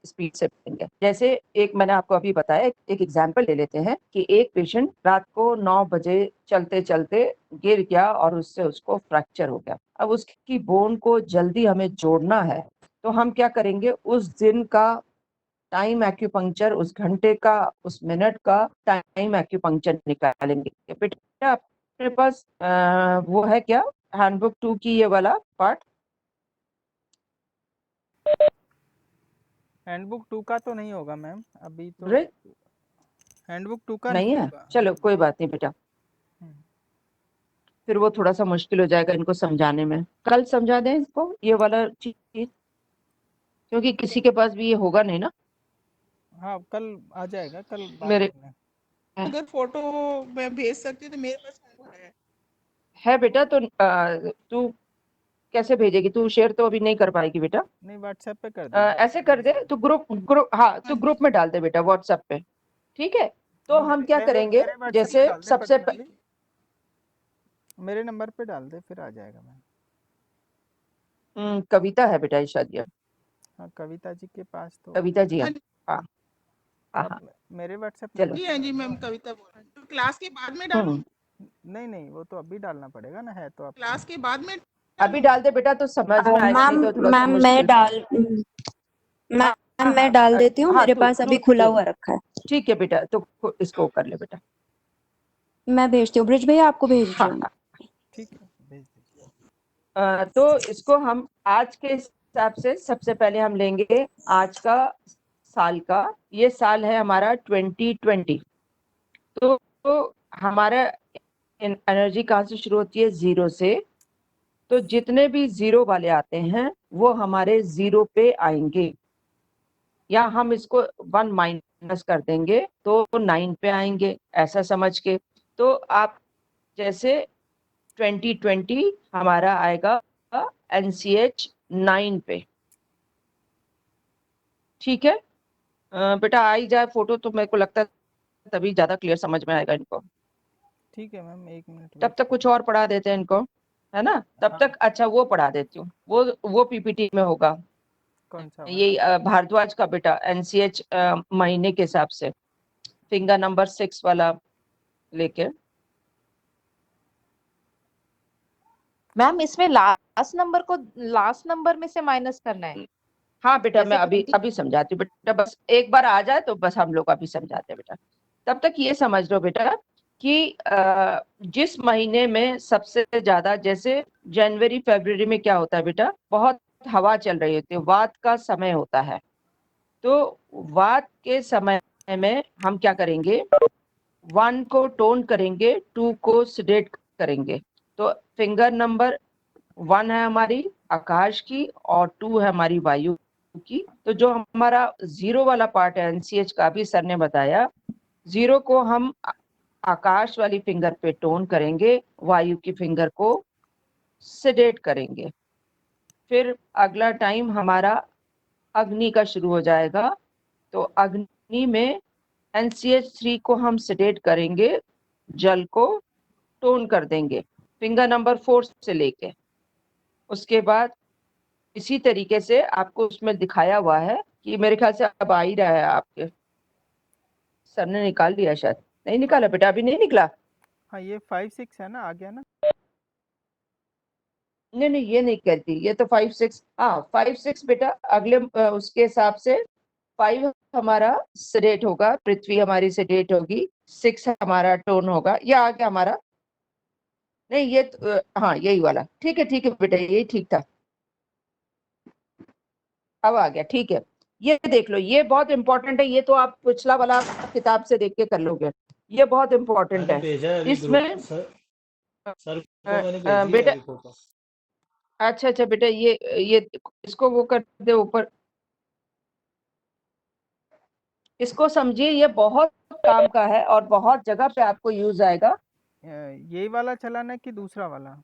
स्पीड से मिलेंगे। जैसे एक मैंने आपको अभी बताया, एक एग्जांपल ले लेते हैं कि एक पेशेंट रात को 9 बजे चलते चलते गिर गया और उससे उसको फ्रैक्चर हो गया। अब उसकी बोन को जल्दी हमें जोड़ना है, तो हम क्या करेंगे, उस दिन का टाइम एक्यूपंक्चर, उस घंटे का, उस मिनट का टाइम एक्यूपंक्चर निकालेंगे। बेटा अपने पास वो है क्या, हैंडबुक 2 की ये वाला पार्ट? हैंडबुक 2 का तो नहीं होगा मैम, अभी तो ब्रिज हैंडबुक 2 का नहीं है, होगा। चलो कोई बात नहीं बेटा, फिर वो थोड़ा सा मुश्किल हो जाएगा इनको समझाने में। कल समझा दें इसको ये वाला चीज, क्योंकि किसी के पास भी ये होगा नहीं ना। हाँ कल आ जाएगा, कल बात मेरे कर लें। अगर फोटो मैं भेज सकती हूँ तो मेरे पास है बेटा, तो तू कैसे भेजेगी? तू शेयर तो अभी नहीं कर पाएगी बेटा। नहीं व्हाट्सएप पे कर दे। ऐसे कर दे, तू ग्रुप हाँ तू ग्रुप में डाल दे बेटा, व्हाट्सएप पे, ठीक है? तो हम क्या करेंगे, मेरे WhatsApp जैसे पे डाल दे सबसे पर्सनली, मेरे नंबर पे डाल दे, फिर आ जाएगा मैम। कविता है बेटा शायद ये, हाँ कविता जी के पास तो कविता जी हाँ हाँ हाँ, अब मेरे व्हाट्सएप चलो। जी हाँ जी मैम, कविता बोल रही हूँ। तो क्लास के बाद में डालूं? नहीं नहीं वो तो अभी डालना पड़ेगा ना, है तो आप क्लास के बाद में अभी डाल दे बेटा तो समझ में आएगा, नहीं तो थोड़ा सा मैम मुश्किल। मैं डाल देती हूँ, हाँ, मेरे पास अभी खुला हुआ रखा है। ठीक है बेटा, तो इसको कर ले बेटा। मैं भेजती हूँ, ब्रिज भैया आपको भेज रही हूँ। ठीक है भेज दीजिए। तो इसको हम आज के हिसाब से सबसे पहले हम लेंगे आज का साल का, ये साल है हमारा 2020। तो हमारा एनर्जी कहाँ से शुरू होती है? 0 से। तो जितने भी 0 वाले आते हैं वो हमारे 0 पे आएंगे, या हम इसको 1 माइनस कर देंगे तो 9 पे आएंगे, ऐसा समझ के। तो आप जैसे 2020 हमारा आएगा NCH 9 पे, ठीक है? बेटा आई जाए फोटो तो मेरे को लगता है तभी ज्यादा क्लियर समझ में आएगा इनको। ठीक है मैम, 1 मिनट तब तक कुछ और पढ़ा देते हैं इनको, है ना? तब तक अच्छा वो पढ़ा देती हूँ, वो पीपीटी में होगा। कौन सा ये भारद्वाज का बेटा NCH महीने के हिसाब से फिंगर नंबर 6 वाला लेके। मैम इसमें लास्ट नंबर में से माइनस करना है? हाँ बेटा, मैं जैसे अभी समझाती हूँ बेटा, बस एक बार आ जाए तो बस हम लोग अभी समझाते हैं बेटा। तब तक ये समझ लो बेटा कि जिस महीने में सबसे ज्यादा, जैसे जनवरी फरवरी में क्या होता है बेटा, बहुत हवा चल रही होती है, वात का समय होता है। तो वात के समय में हम क्या करेंगे, 1 को टोन करेंगे, 2 को सिडेट करेंगे। तो फिंगर नंबर 1 है हमारी आकाश की और 2 है हमारी वायु की। तो जो हमारा 0 वाला पार्ट है NCH का, भी सर ने बताया, 0 को हम आकाश वाली फिंगर पे टोन करेंगे, वायु की फिंगर को सिडेट करेंगे। फिर अगला टाइम हमारा अग्नि का शुरू हो जाएगा। तो अग्नि में NCH3 को हम सिडेट करेंगे, जल को टोन कर देंगे फिंगर नंबर 4 से लेके। उसके बाद इसी तरीके से आपको उसमें दिखाया हुआ है कि मेरे ख्याल से अब आ ही रहा है, आपके सर ने निकाल दिया, शायद नहीं निकाला बेटा, अभी नहीं निकला। हाँ ये 5-6 है ना, आ गया ना? नहीं नहीं ये नहीं कहती, ये तो 5-6, हाँ 5-6 बेटा। अगले उसके हिसाब से 5 हमारा सेडेट होगा, पृथ्वी हमारी सेडेट होगी, 6 हमारा टोन होगा। ये आ गया हमारा, नहीं ये हाँ यही वाला, ठीक है बेटा, यही ठीक था, अब आ गया, ठीक है। ये देख लो, ये बहुत इंपॉर्टेंट है, ये तो आप पिछला वाला किताब से देख के कर लोगे, ये बहुत इंपॉर्टेंट मैंने है। भेजा है अभी इसमें ग्रुप सर को मैंने भेजी है बेटा, अभी फोटो। अच्छा बेटा, ये इसको वो कर दे ऊपर, इसको समझिए, ये बहुत काम का है और बहुत जगह पे आपको यूज आएगा। यही वाला चलाना है कि दूसरा वाला?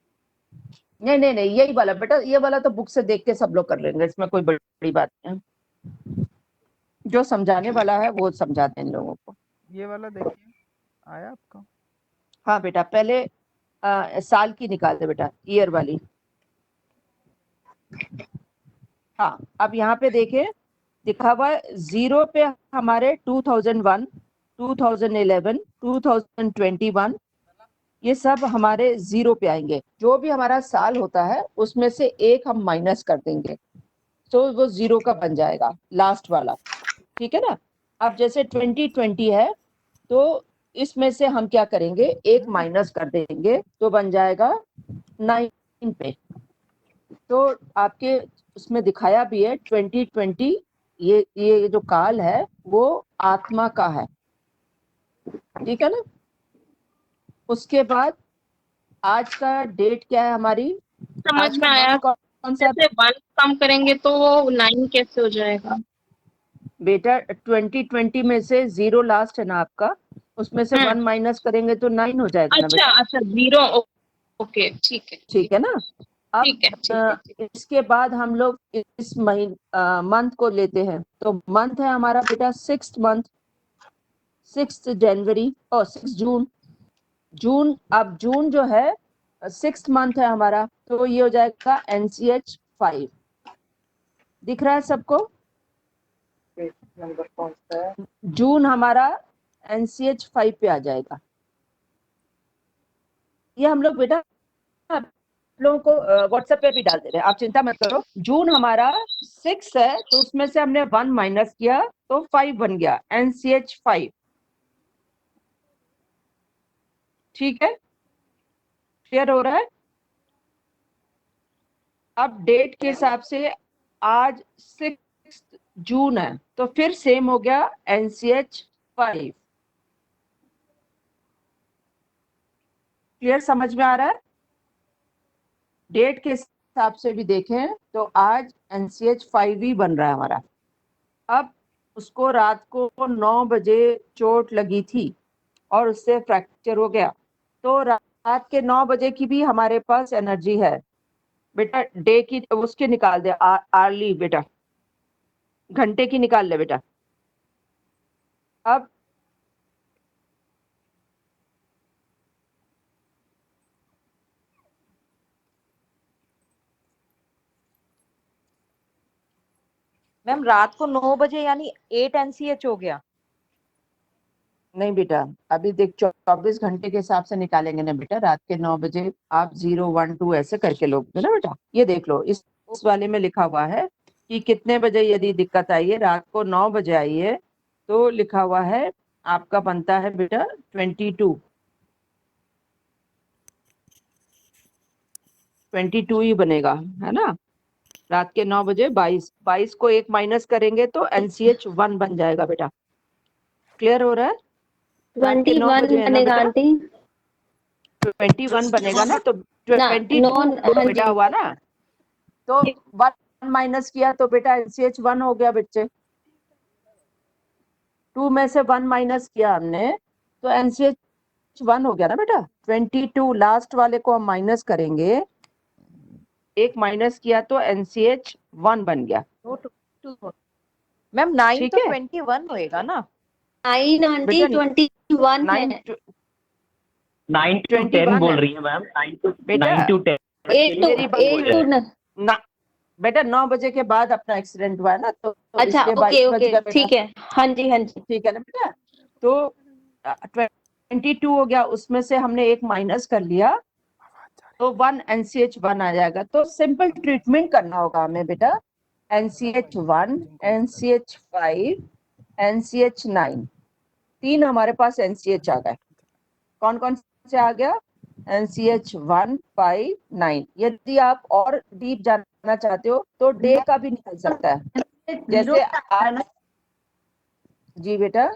नहीं यही वाला बेटा, ये वाला तो बुक से देख के सब लोग कर लेंगे, इसमें कोई बड़ी बात नहीं है। जो समझाने वाला है वो समझाते हैं इन लोगों को। ये वाला देखिए, आया आपका? हाँ बेटा, पहले साल की निकाल दे बेटा, ईयर वाली। हाँ, अब यहाँ पे देखें, लिखा हुआ है 0 पे हमारे 2001, 2011, 2021, ये सब हमारे 0 पे आएंगे। जो भी हमारा साल होता है उसमें से एक हम माइनस कर देंगे, तो वो 0 का बन जाएगा लास्ट वाला, ठीक है ना। अब जैसे 2020 है, तो इसमें से हम क्या करेंगे, एक माइनस कर देंगे तो बन जाएगा 9 पे। तो आपके उसमें दिखाया भी है 2020, ये जो काल है वो आत्मा का है, ठीक है ना। उसके बाद आज का डेट क्या है हमारी, समझ आज में का आया। मंथ कौन सा जैसे 1 कम करेंगे तो वो 9 कैसे हो जाएगा? बेटा? 2020 में से 0 लास्ट है ना आपका, उसमें से 1 माइनस करेंगे तो 9 हो जाएगा ना अच्छा बेटा। अच्छा 0, ओके ठीक है ठीक है ना। अब ठीक है ठीक है ठीक है। इसके बाद हम लोग इस मंथ को लेते हैं, तो मंथ है हमारा बेटा 6th मंथ, 6 जनवरी और 6 जून। जून, अब जून जो है 6th मंथ है हमारा, तो ये हो जाएगा NCH 5। दिख रहा है सबको? नंबर कौन सा है? जून हमारा NCH 5 पे आ जाएगा। ये हम लोग बेटा आप लोगों को व्हाट्सएप पे भी डाल दे रहे हैं, आप चिंता मत करो। जून हमारा 6 है, तो उसमें से हमने 1 माइनस किया तो 5 बन गया, NCH 5। ठीक है, क्लियर हो रहा है? अब डेट के हिसाब से आज 6 जून है, तो फिर सेम हो गया NCH 5। क्लियर, समझ में आ रहा है? डेट के हिसाब से भी देखें तो आज NCH 5 ही बन रहा है हमारा। अब उसको रात को 9 बजे चोट लगी थी और उससे फ्रैक्चर हो गया, तो रात के 9 बजे की भी हमारे पास एनर्जी है बेटा। डे की उसके निकाल दे, आर्ली बेटा, घंटे की निकाल ले बेटा। अब मैम रात को 9 बजे यानी 8 NCH हो गया? नहीं बेटा, अभी देख 24 घंटे के हिसाब से निकालेंगे ना बेटा। रात के 9 बजे आप 0, 1, 2 ऐसे करके लोगे ना बेटा। ये देख लो, इस वाले में लिखा हुआ है कि कितने बजे यदि दिक्कत आई है, रात को 9 बजे आई है, तो लिखा हुआ है आपका बनता है बेटा 22 ही बनेगा, है ना। रात के 9 बजे 22 को 1 माइनस करेंगे तो NCH 1 बन जाएगा बेटा। क्लियर हो रहा है? रात के 9 बजे है ना बेटा, 21 बनेगा ना, तो 22 बेटा हुआ ना, तो 1 माइनस किया तो बेटा NCH 1 हो गया बच्चे। 2 में से 1 माइनस किया हमने तो NCH 1 हो गया ना बेटा। 22 लास्ट वाले को हम माइनस करेंगे, 1 माइनस किया तो NCH 1 बन गया। मैम 9 ठीक तो है 21 होएगा ना? 9 आंटी 21 है। 9 to 10 21 बोल है रही है मैम, 9 to बेटा। 9 to 10 मेरी बात एट टू ना बेटा, 9 बजे के बाद अपना एक्सीडेंट हुआ है ना, तो अच्छा इसके ओके 22 बज ओके गया बेटा। ठीक है, हाँ जी हाँ जी। ठीक है ना बेटा, तो 22 हो गया, उसमें से हमने 1 माइनस कर लिया तो 1 NCH 1 आ जाएगा। तो सिंपल ट्रीटमेंट करना होगा हमें बेटा। NCH 1, NCH 5, NCH 9, 3 हमारे पास NCH आ गए। कौन कौन से आ गया? NCH 1, 5, 9। यदि आप और डीप जानना चाहते हो तो डे का भी निकल सकता है, जैसे आज। जी बेटा,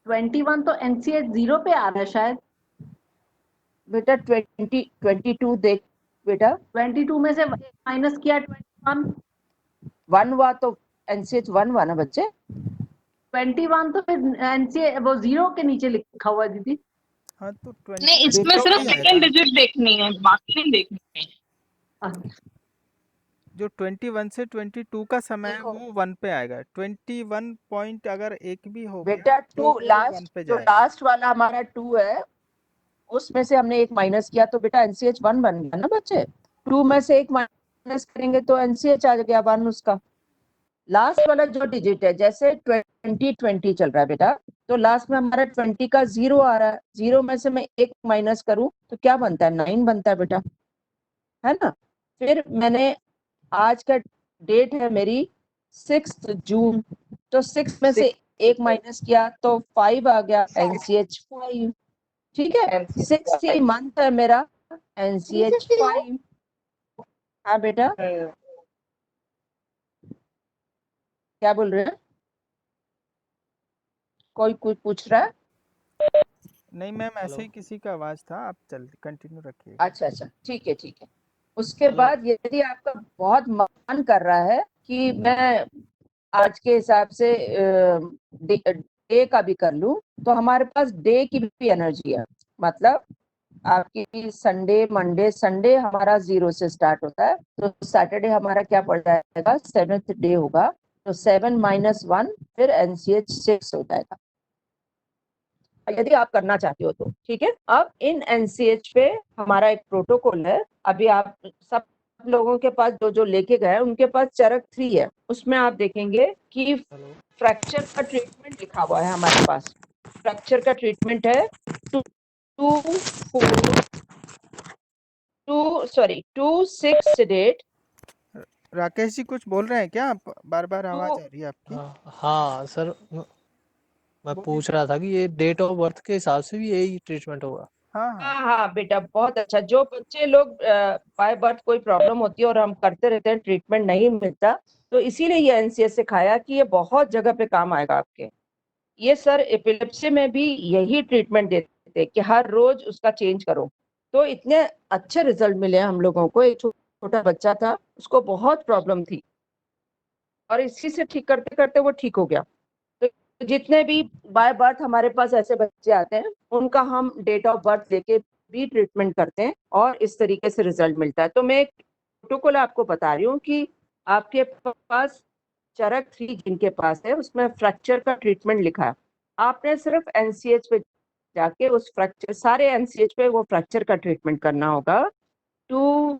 21 तो NCH 0 पे आ रहा है शायद। बेटा 22 देख बेटा, 22 में से माइनस किया 21। 1 हुआ तो NCH 1 हुआ ना बच्चे। 21 तो फिर NCH वो 0 के नीचे लिखा हुआ है दीदी। हाँ तो नहीं, इसमें सिर्फ सेकंड डिजिट देखनी है, बाकी नहीं देखनी है। जो 21 से 22 का समय है वो 1 पे आएगा। 21 पॉइंट अगर एक भी हो गया बेटा तो 2 वो 1 लास्ट, पे जो जाएगा। लास्ट वाला हमारा 2 है उसमें से हमने एक माइनस किया तो बेटा NaCH 1 बन गया ना बच्चे। 2 में से एक माइनस करेंगे तो NaCH आ गया 1 उसका। लास्ट वाला जो डिजिट है, जैसे 20 चल रहा है बेटा, तो लास्ट में हमारा 20 का 0 आ रहा है, 0 में से मैं एक माइनस करूं तो क्या बनता है, 9 बनता है बेटा, है ना। फिर मैंने आज का डेट है मेरी 6 जून, तो 6 में से एक माइनस किया तो 5 आ गया, NaCH 5। ठीक है, 60 मंथ है मेरा, NaCH 5। हाँ बेटा, क्या बोल रहे हैं, कोई कुछ पूछ रहा है? नहीं मैम, ऐसे ही किसी का आवाज था, आप चल कंटिन्यू रखिए। अच्छा अच्छा, ठीक है ठीक है। उसके बाद यदि आपका बहुत मन कर रहा है कि मैं आज के हिसाब से डे का भी कर लूं, तो हमारे पास डे की भी एनर्जी है। मतलब आपकी संडे, मंडे, संडे हमारा 0 से स्टार्ट होता है, तो सैटरडे हमारा क्या पड़ जाएगा, 7th डे होगा, तो 7 - 1 फिर NaCH 6 हो जाएगा, यदि आप करना चाहते हो तो। ठीक है, अब इन NaCH पे हमारा एक प्रोटोकॉल है। अभी आप सब लोगों के पास जो जो लेके गए उनके पास चरक 3 है, उसमें आप देखेंगे कि फ्रैक्चर का ट्रीटमेंट लिखा हुआ है हमारे पास। फ्रैक्चर का ट्रीटमेंट है 2 6 सेडेट। राकेश जी कुछ बोल रहे हैं क्या आप? बार बार आवाज आ रही है आपकी। हाँ सर, मैं पूछ रहा था कि ये डेट ऑफ बर्थ के हिसाब से भी यही ट्रीटमेंट होगा? हाँ हाँ हाँ हाँ बेटा, बहुत अच्छा। जो बच्चे लोग बाय बर्थ कोई प्रॉब्लम होती है और हम करते रहते हैं, ट्रीटमेंट नहीं मिलता, तो इसीलिए ये NaCH सिखाया कि ये बहुत जगह पे काम आएगा आपके। ये सर एपिलेप्सी में भी यही ट्रीटमेंट देते हैं कि हर रोज उसका चेंज करो। तो इतने अच्छे रिजल्ट मिले हम लोगों को। एक छोटा बच्चा था, उसको बहुत प्रॉब्लम थी और इसी से ठीक करते करते वो ठीक हो गया। तो जितने भी बाय बर्थ हमारे पास ऐसे बच्चे आते हैं, उनका हम डेट ऑफ बर्थ लेके भी ट्रीटमेंट करते हैं और इस तरीके से रिजल्ट मिलता है। तो मैं एक प्रोटोकॉल आपको बता रही हूँ कि आपके पास चरक 3 जिनके पास है, उसमें फ्रैक्चर का ट्रीटमेंट लिखा है। आपने सिर्फ NaCH पे जाके उस फ्रैक्चर, सारे NaCH पे वो फ्रैक्चर का ट्रीटमेंट करना होगा। 2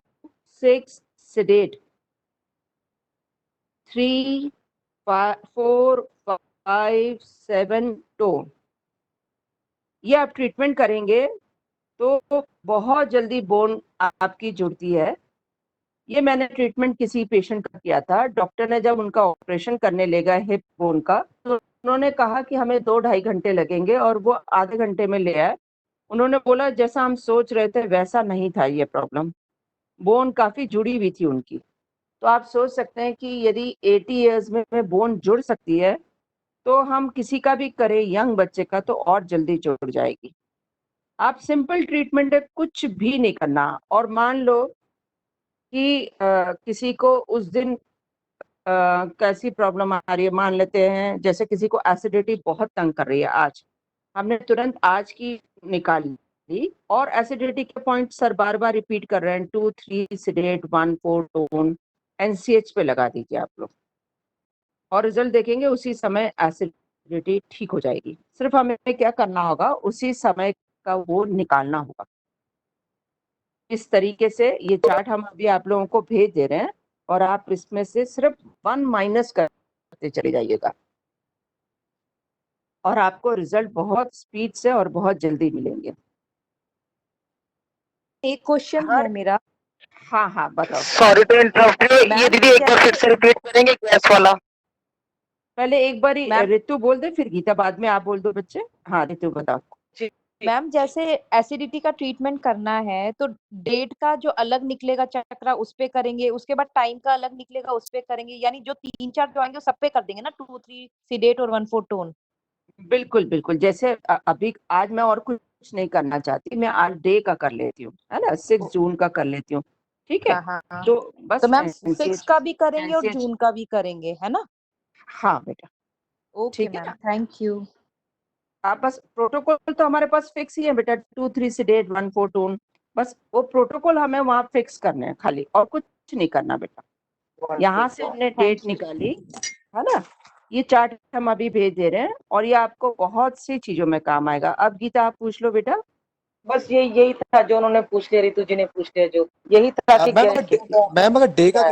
6 सेडेट, 3 4 5 7 टोन, ये आप ट्रीटमेंट करेंगे तो बहुत जल्दी बोन आपकी जुड़ती है। ये मैंने ट्रीटमेंट किसी पेशेंट का किया था। डॉक्टर ने जब उनका ऑपरेशन करने ले गए हिप बोन का, तो उन्होंने कहा कि हमें 2-2.5 घंटे लगेंगे, और वो आधे घंटे में ले आए। उन्होंने बोला जैसा हम सोच रहे थे वैसा नहीं था ये प्रॉब्लम, बोन काफी जुड़ी हुई थी उनकी। तो आप सोच सकते हैं कि यदि 80 ईयर्स में बोन जुड़ सकती है, तो हम किसी का भी करें, यंग बच्चे का, तो और जल्दी जुड़ जाएगी। आप सिंपल ट्रीटमेंट है, कुछ भी नहीं करना। और मान लो कि किसी को उस दिन कैसी प्रॉब्लम आ रही है, मान लेते हैं जैसे किसी को एसिडिटी बहुत तंग कर रही है, आज हमने तुरंत आज की निकाल ली, और एसिडिटी के पॉइंट सर बार बार रिपीट कर रहे हैं, 2 3 सेडेट 1 4 टोन, NaCH पे लगा दीजिए आप लोग, और रिजल्ट देखेंगे उसी समय एसिडिटी ठीक हो जाएगी। सिर्फ हमें क्या करना होगा, उसी समय का वो निकालना होगा। इस तरीके से ये चार्ट हम अभी आप लोगों को भेज दे रहे हैं, और आप इसमें से सिर्फ 1 माइनस करते चले जाइएगा, और आपको रिजल्ट बहुत स्पीड से और बहुत जल्दी मिलेंगे। एक क्वेश्चन है मेरा। हाँ हाँ बताओ। सॉरी टू इंटरप्ट यू, ये दीदी एक बार फिर से रिपीट करेंगे गैस वाला? पहले एक बार मैम, ऋतु बोल दे, फिर गीता, बाद में आप बोल दो बच्चे। हाँ ऋतु बताओ। मैम जैसे एसिडिटी का ट्रीटमेंट करना है तो डेट का जो अलग निकलेगा चक्रा उस पे करेंगे, उसके बाद टाइम का अलग निकलेगा उस पे करेंगे, यानी जो 3-4 जो आएंगे सब पे कर देंगे ना, 2 3 सीडेट और 1 4 टोन। बिल्कुल बिल्कुल, जैसे अभी आज मैं और कुछ नहीं करना चाहती, मैं आज डे का कर लेती हूँ, है ना, 6 जून का कर लेती हूँ। ठीक है, हाँ। तो बस तो मैम NaCH 6 का भी करेंगे और जून का भी करेंगे, है ना? हाँ बेटा, ओके ठीक है मैम, ना। Thank you. आप बस प्रोटोकॉल तो हमारे पास फिक्स ही है बेटा, 2 3 सेडेट 1 4 टोन, बस वो प्रोटोकॉल हमें वहाँ फिक्स करने हैं खाली, और कुछ नहीं करना बेटा। यहाँ से हमने डेट निकाली, है ना, ये चार्ट हम अभी भेज दे रहे हैं, और ये आपको बहुत सी चीजों में काम आएगा। अब गीता आप पूछ लो बेटा। बस यही था जो उन्होंने पूछ लिया, रितु जी ने पूछ लिया, जो यही था कि मैम अगर डे का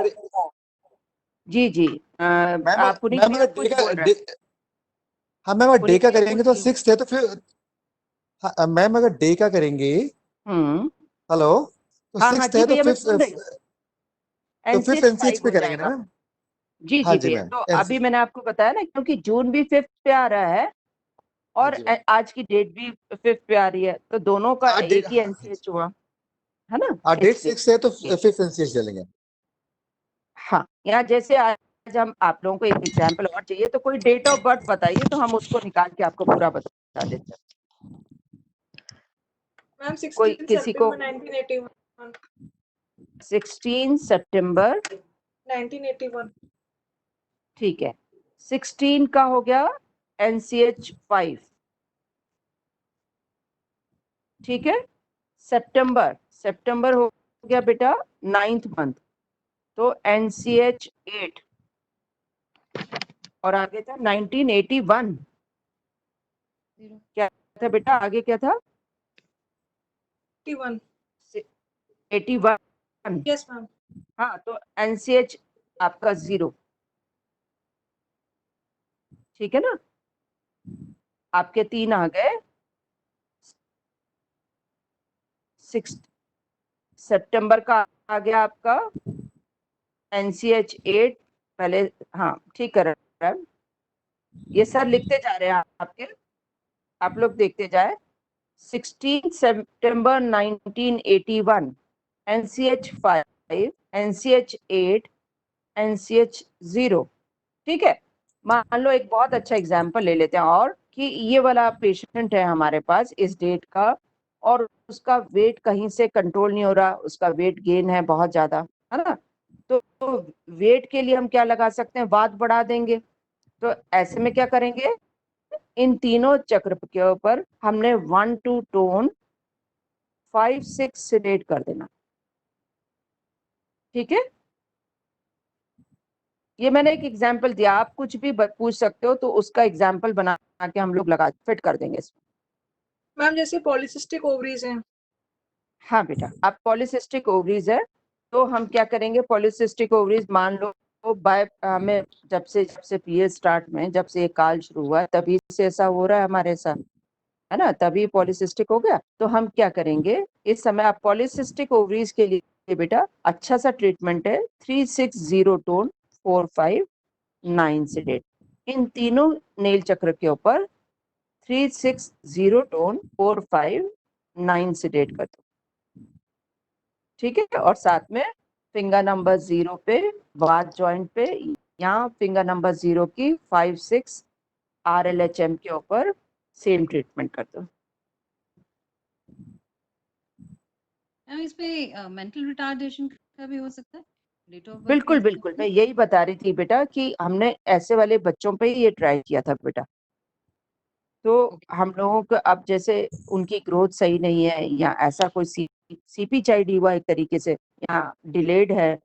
जी जी आप पुनीत मैम भैया अगर कुछ बोल रहे हैं। हाँ मैम अगर डे पुनीत का भैया करेंगे कुछ तो 6 है, तो फिर हाँ, मैम अगर डे का करेंगे, हेलो, तो हाँ 6 जी है तो भैया मैं फिफ्थ, सुन रही हूँ। तो फिफ्थ एनसीएच एनसीएच 5 पे हो करेंगे ना जाएगा। मैम? जी हाँ जी जी भैया, मैम, तो अभी मैंने आपको बताया ना, क्योंकि जून भी 5th पे आ रहा है हाँ और जी मैम, आज की डेट भी 5th पे आ रही है, तो दोनों का डेट, एक ही एनसीएच हुआ है ना, डेट इसलिए। 6 है तो फिफ्थ एनसीएच डालेंगे। हाँ, यहाँ जैसे आज हम आप लोगों को एक एग्जाम्पल और चाहिए, तो कोई डेट ऑफ बर्थ बताइए तो हम उसको निकाल के आपको पूरा बता देते हैं। मैम कोई 16 किसी को सितंबर 1981 16 सितंबर 1981 ठीक है, 16 का हो गया एनसीएच 5, ठीक है। सितंबर हो गया बेटा 9th मंथ, तो एनसीएच 8, और आगे था 1981, क्या था बेटा, आगे क्या था? 81 यस मैम। हाँ, तो एनसीएच आपका 0, ठीक है ना, आपके 3 आ गए। 6 सितंबर का आ गया आपका एनसीएच 8, पहले, हाँ ठीक कर रहा है, ये सर लिखते जा रहे हैं आपके, आप लोग देखते जाए। 16 सितंबर 1981 एनसीएच 5, एनसीएच 8, एनसीएच 0, ठीक है। मान लो एक बहुत अच्छा एग्जाम्पल ले लेते हैं, और कि ये वाला पेशेंट है हमारे पास इस डेट का, और उसका वेट कहीं से कंट्रोल नहीं हो रहा, उसका वेट गेन है बहुत ज्यादा, है ना, तो वेट के लिए हम क्या लगा सकते हैं, वात बढ़ा देंगे। तो ऐसे में क्या करेंगे, इन तीनों चक्र के ऊपर हमने 1 2 टोन 5 6 सिलेक्ट कर देना, ठीक है। ये मैंने एक एग्जाम्पल दिया, आप कुछ भी पूछ सकते हो, तो उसका एग्जाम्पल बना के हम लोग लगा फिट कर देंगे इसमें। मैम जैसे पॉलिसिस्टिक ओवरीज हैं। हाँ बेटा, अब पॉलिसिस्टिक ओवरीज है, तो हम क्या करेंगे, पॉलिसिस्टिक ओवरीज मान लो तो बाय हमें जब से पीरियड स्टार्ट में, जब से ये काल शुरू हुआ है, तभी से ऐसा हो रहा है हमारे साथ, है ना, तभी पॉलिसिस्टिक हो गया। तो हम क्या करेंगे इस समय, आप पॉलिसिस्टिक ओवरीज के लिए बेटा अच्छा सा ट्रीटमेंट है 360 टोन 459 सिडेट, इन तीनों नेल चक्र के ऊपर 360 टोन 459 सिडेट कर दो, ठीक है। और साथ में फिंगर नंबर 0 पे वात जॉइंट पे, यहाँ फिंगर नंबर 0 की 5 6 RLHM के ऊपर सेम ट्रीटमेंट कर दो। इसमें मेंटल रिटार्डेशन का भी हो सकता है, डेट ऑफ बर्थ बिल्कुल बिल्कुल, मैं यही बता रही थी बेटा कि हमने ऐसे वाले बच्चों पे ही ये ट्राई किया था बेटा। तो हम लोगों को अब जैसे उनकी ग्रोथ सही नहीं है, या ऐसा कोई CP-CHID हुआ एक तरीके से, या डिलेड है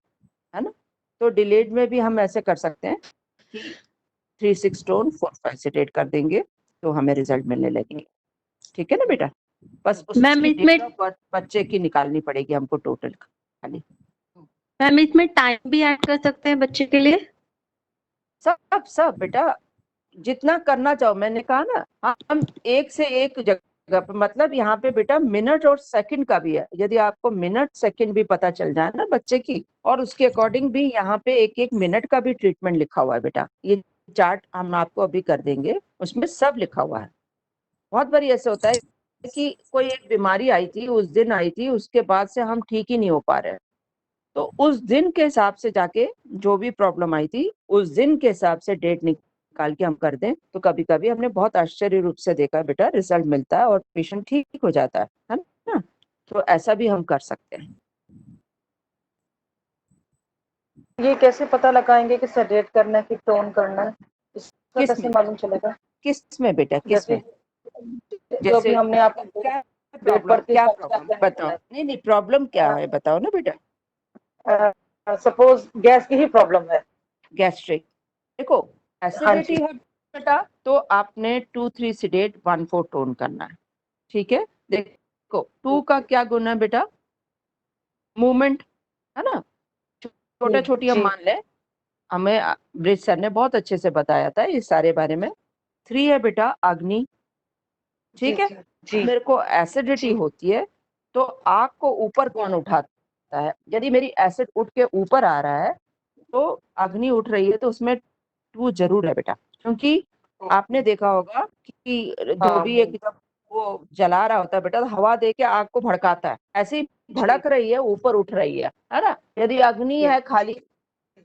ना, तो डिलेड में भी हम ऐसे कर सकते हैं कि 3 6 टोन 4 5 सिडेट कर देंगे, तो हमें रिजल्ट मिलने लगेंगे, ठीक है ना बेटा। बस मैम उसकी इसमें डेट ऑफ बर्थ बच्चे की निकालनी पड़ेगी हमको टोटल खाली। मैम इसमें टाइम भी ऐड कर सकते हैं बच्चे के लिए? सब बेटा जितना करना चाहो, मैंने कहा ना, हम एक से एक जगह पे, मतलब यहाँ पे बेटा मिनट और सेकंड का भी है, यदि आपको मिनट सेकंड भी पता चल जाए ना बच्चे की, और उसके अकॉर्डिंग भी यहाँ पे एक एक मिनट का भी ट्रीटमेंट लिखा हुआ है बेटा, ये चार्ट हम आपको अभी कर देंगे, उसमें सब लिखा हुआ है। बहुत बार ऐसा होता है कि कोई एक बीमारी आई थी, उस दिन आई थी, उसके बाद से हम ठीक ही नहीं हो पा रहे हैं, तो उस दिन के हिसाब से जाके जो भी प्रॉब्लम आई थी उस दिन के हिसाब से डेट निकाल के हम कर दें, तो कभी कभी हमने बहुत आश्चर्य रूप से देखा है बेटा, रिजल्ट मिलता है और पेशेंट ठीक हो जाता है ना, तो ऐसा भी हम कर सकते हैं। ये कैसे पता लगाएंगे कि सेडेट करना है कि टोन करना है, इसका कैसे मालूम चलेगा? किस में बेटा, किस में? जैसे हमने आपको क्या प्रॉब्लम बताओ, नहीं प्रॉब्लम क्या है बताओ ना बेटा। सपोज गैस की ही प्रॉब्लम है। गैस्ट्रिक, देखो एसिडिटी है बेटा, तो आपने 2 3 सिडेट 1 4 टोन करना है, ठीक है। देखो 2 का क्या गुण है बेटा? मूवमेंट, है ना? छोटा छोटी हम मान लें, हमें ब्रिज सर ने बहुत अच्छे से बताया था इस सारे बारे में। 3 है बेटा अग्नि, ठीक है? मेरे को एसिडिटी होती है तो आग को ऊपर कौन उठाता है? यदि मेरी एसिड उठ के ऊपर आ रहा है तो अग्नि उठ रही है, तो उसमें 2 जरूर है बेटा, क्योंकि आपने देखा होगा कि धोबी एक जब वो जला रहा होता है बेटा, तो हवा दे के आग को भड़काता है, ऐसे ही भड़क रही है, ऊपर उठ रही है ना? यदि अग्नि है खाली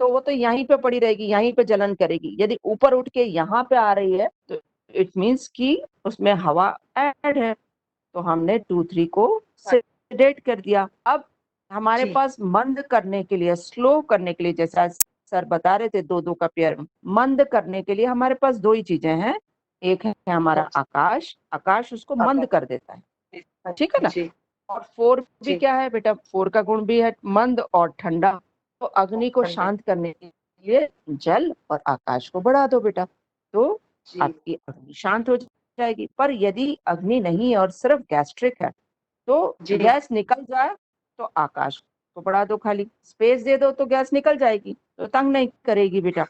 तो वो तो यहीं पे पड़ी रहेगी, यहीं पे जलन करेगी। यदि ऊपर उठ के यहाँ पे आ रही है तो इट मीन्स कि उसमें हवा ऐड है, तो हमने 2, 3 को सेडेट कर दिया। अब हमारे पास मंद करने के लिए, स्लो करने के लिए, जैसा सर बता रहे थे 2-2 का पेयर, मंद करने के लिए हमारे पास 2 ही चीजें हैं। एक है हमारा आकाश, आकाश उसको मंद कर देता है, ठीक है ना? और 4 भी क्या है बेटा? 4 का गुण भी है मंद और ठंडा। तो अग्नि को शांत करने के लिए जल और आकाश को बढ़ा दो बेटा, तो आपकी अग्नि शांत हो जाएगी। पर यदि अग्नि नहीं है और सिर्फ गैस्ट्रिक है, तो गैस निकल जाए तो आकाश को बढ़ा दो, खाली स्पेस दे दो तो गैस निकल जाएगी, तो तंग नहीं करेगी बेटा।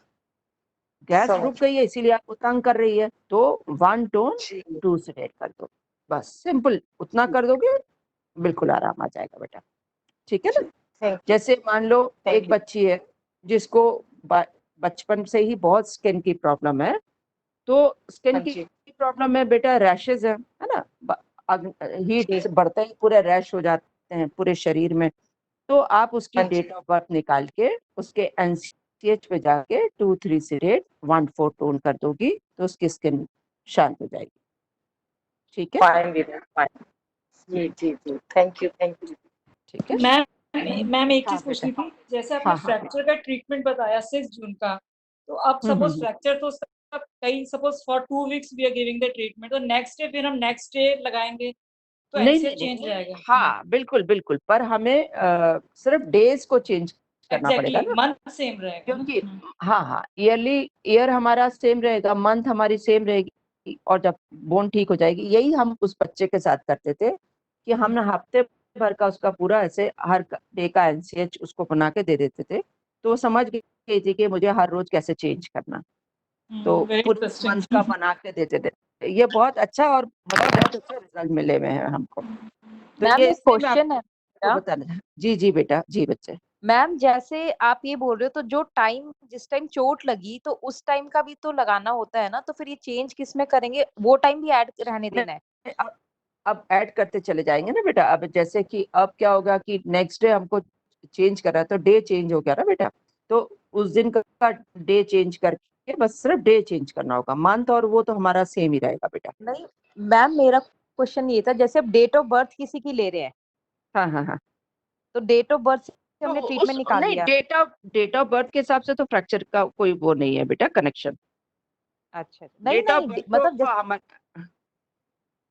गैस रुक गई है इसीलिए आपको तंग कर रही है, तो 1 टोन 2 सेडेट कर दो, बस सिंपल उतना कर दोगे, बिल्कुल आराम आ जाएगा बेटा, ठीक है ना? जैसे मान लो एक बच्ची है जिसको बचपन से ही बहुत स्किन की प्रॉब्लम है, तो स्किन की प्रॉब्लम में बेटा रैशेज है ना? हीट बढ़ते ही पूरे रैश हो जाते हैं पूरे शरीर में, तो आप उसकी डेट ऑफ बर्थ निकाल के उसके एनसीएच पे जाके 2-3 सेडेट 1-4 टोन कर दोगी तो उसकी स्किन शांत हो जाएगी, ठीक है? जी, थैंक यू ठीक है मैम एक हाँ चीज पूछनी बेटा, थी, जैसे आपने हाँ हाँ फ्रैक्चर का ट्रीटमेंट बताया 6 जून का, तो अब सपोज फ्रैक्चर तो कई suppose for 2 weeks we are giving the treatment, तो नेक्स्ट डे फिर हम नेक्स्ट डे लगाएंगे तो नहीं एनसीएच नहीं चेंज हो जाएगा? हाँ बिल्कुल बिल्कुल, पर हमें सिर्फ डेज को चेंज करना पड़ेगा एग्जैक्टली ना, मंथ सेम रहेगा, क्योंकि हाँ ईयर हमारा सेम रहेगा, मंथ हमारी सेम रहेगी, और जब बोन ठीक हो जाएगी, यही हम उस बच्चे के साथ करते थे कि हम हफ्ते भर का उसका पूरा ऐसे हर डे का एनसीएच उसको बना के दे देते थे, तो वो समझ गई थी कि मुझे हर रोज कैसे चेंज करना, तो वेरी पूरे मंथ का बना के देते थे। ये बहुत अच्छा और मतलब बहुत अच्छा रिजल्ट मिले हुए हैं हमको, तो मैम ये एक इसलिए मैं क्वेश्चन है आपको बताना। जी जी बेटा, जी बच्चे। मैम, जैसे आप ये बोल रहे हो, तो जो टाइम जिस टाइम चोट लगी तो उस टाइम का भी तो लगाना होता है ना, तो फिर ये चेंज किस में करेंगे? वो टाइम भी ऐड रहने देना है? अब ऐड करते चले जाएंगे ना बेटा। अब जैसे कि अब क्या होगा कि नेक्स्ट डे हमको चेंज करा है, तो डे चेंज हो गया ना बेटा, तो उस दिन का डे चेंज करके बस सिर्फ डे चेंज करना होगा, मंथ और वो तो हमारा सेम ही रहेगा बेटा। नहीं मैम, मेरा क्वेश्चन ये था, जैसे अब डेट ऑफ बर्थ किसी की ले रहे हैं, हाँ हाँ हाँ, तो डेट ऑफ बर्थ से तो हमने उस ट्रीटमेंट निकाल नहीं लिया। डेट ऑफ बर्थ के हिसाब से तो फ्रैक्चर का कोई वो नहीं है बेटा, कनेक्शन। अच्छा, नहीं डेट ऑफ नहीं, बर्थ मतलब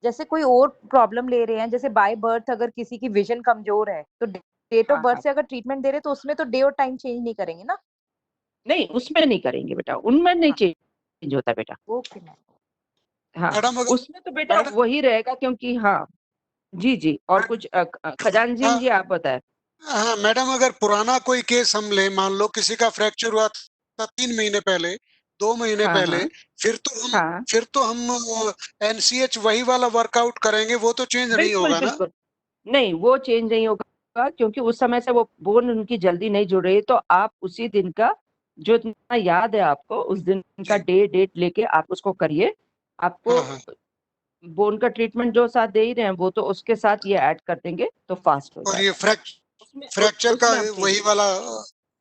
जैसे कोई और प्रॉब्लम ले रहे हैं, जैसे बाय बर्थ अगर किसी की विजन कमजोर है, तो डेट ऑफ हाँ बर्थ हाँ से अगर ट्रीटमेंट दे रहे हैं, तो उसमें तो डे और टाइम चेंज नहीं करेंगे ना? नहीं, उसमें नहीं करेंगे बेटा, उनमें नहीं चेंज होता बेटा। Okay ma'am. हाँ मैडम अगर उसमें तो बेटा वही रहेगा, क्योंकि हाँ जी जी, और कुछ खजानजी जी आप बताएं। हाँ मैडम, अगर पुराना कोई केस हम ले, मान लो किसी का फ्रैक्चर हुआ था 3 महीने पहले, 2 महीने हाँ पहले, हाँ फिर तो हम एनसीएच वही वाला वर्कआउट करेंगे, वो तो चेंज नहीं बिल्कुल होगा ना? बिल्कुल नहीं, वो चेंज नहीं होगा, क्योंकि उस समय से वो बोन उनकी जल्दी नहीं जुड़ रही, तो आप उसी दिन का जो इतना याद है आपको, उस दिन का डेट लेके आप उसको करिए। आपको हाँ हाँ, बोन का ट्रीटमेंट जो साथ दे ही रहे हैं, वो तो उसके साथ ये ऐड कर देंगे तो फास्ट हो और ये जाएगा। फ्रैक्चर का उसमें आप वही वाला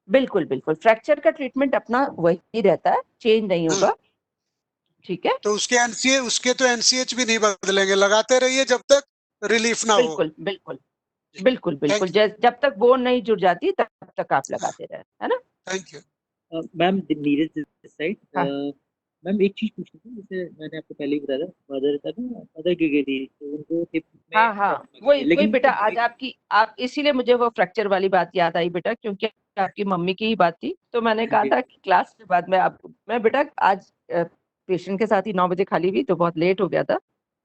बिल्कुल बिल्कुल, फ्रैक्चर का ट्रीटमेंट अपना वही रहता है, चेंज नहीं हाँ, होगा, ठीक है? तो उसके तो एनसीएच भी नहीं बदलेंगे, लगाते रहिए जब तक रिलीफ ना हो। बिल्कुल बिल्कुल बिल्कुल बिल्कुल, थैंक जब तक बोन नहीं जुड़ जाती तब तक आप लगाते रहे, है ना? Thank you. Ma'am Neeraj this side. हाँ मैम एक चीज पूछनी थी, जैसे मैंने आपको पहले ही बताया था, मदर था ना, मदर गिर गई थी, तो उनको हिप में हाँ हाँ, प्रॉब्लम वही है, वही लेकिन बेटा, आज आप इसीलिए मुझे वो फ्रैक्चर वाली बात याद आई बेटा, क्योंकि आपकी मम्मी की ही बात थी, तो मैंने कहा था कि क्लास के बाद मैं बेटा आज पेशेंट के साथ ही 9 बजे खाली हुई, तो बहुत लेट हो गया था,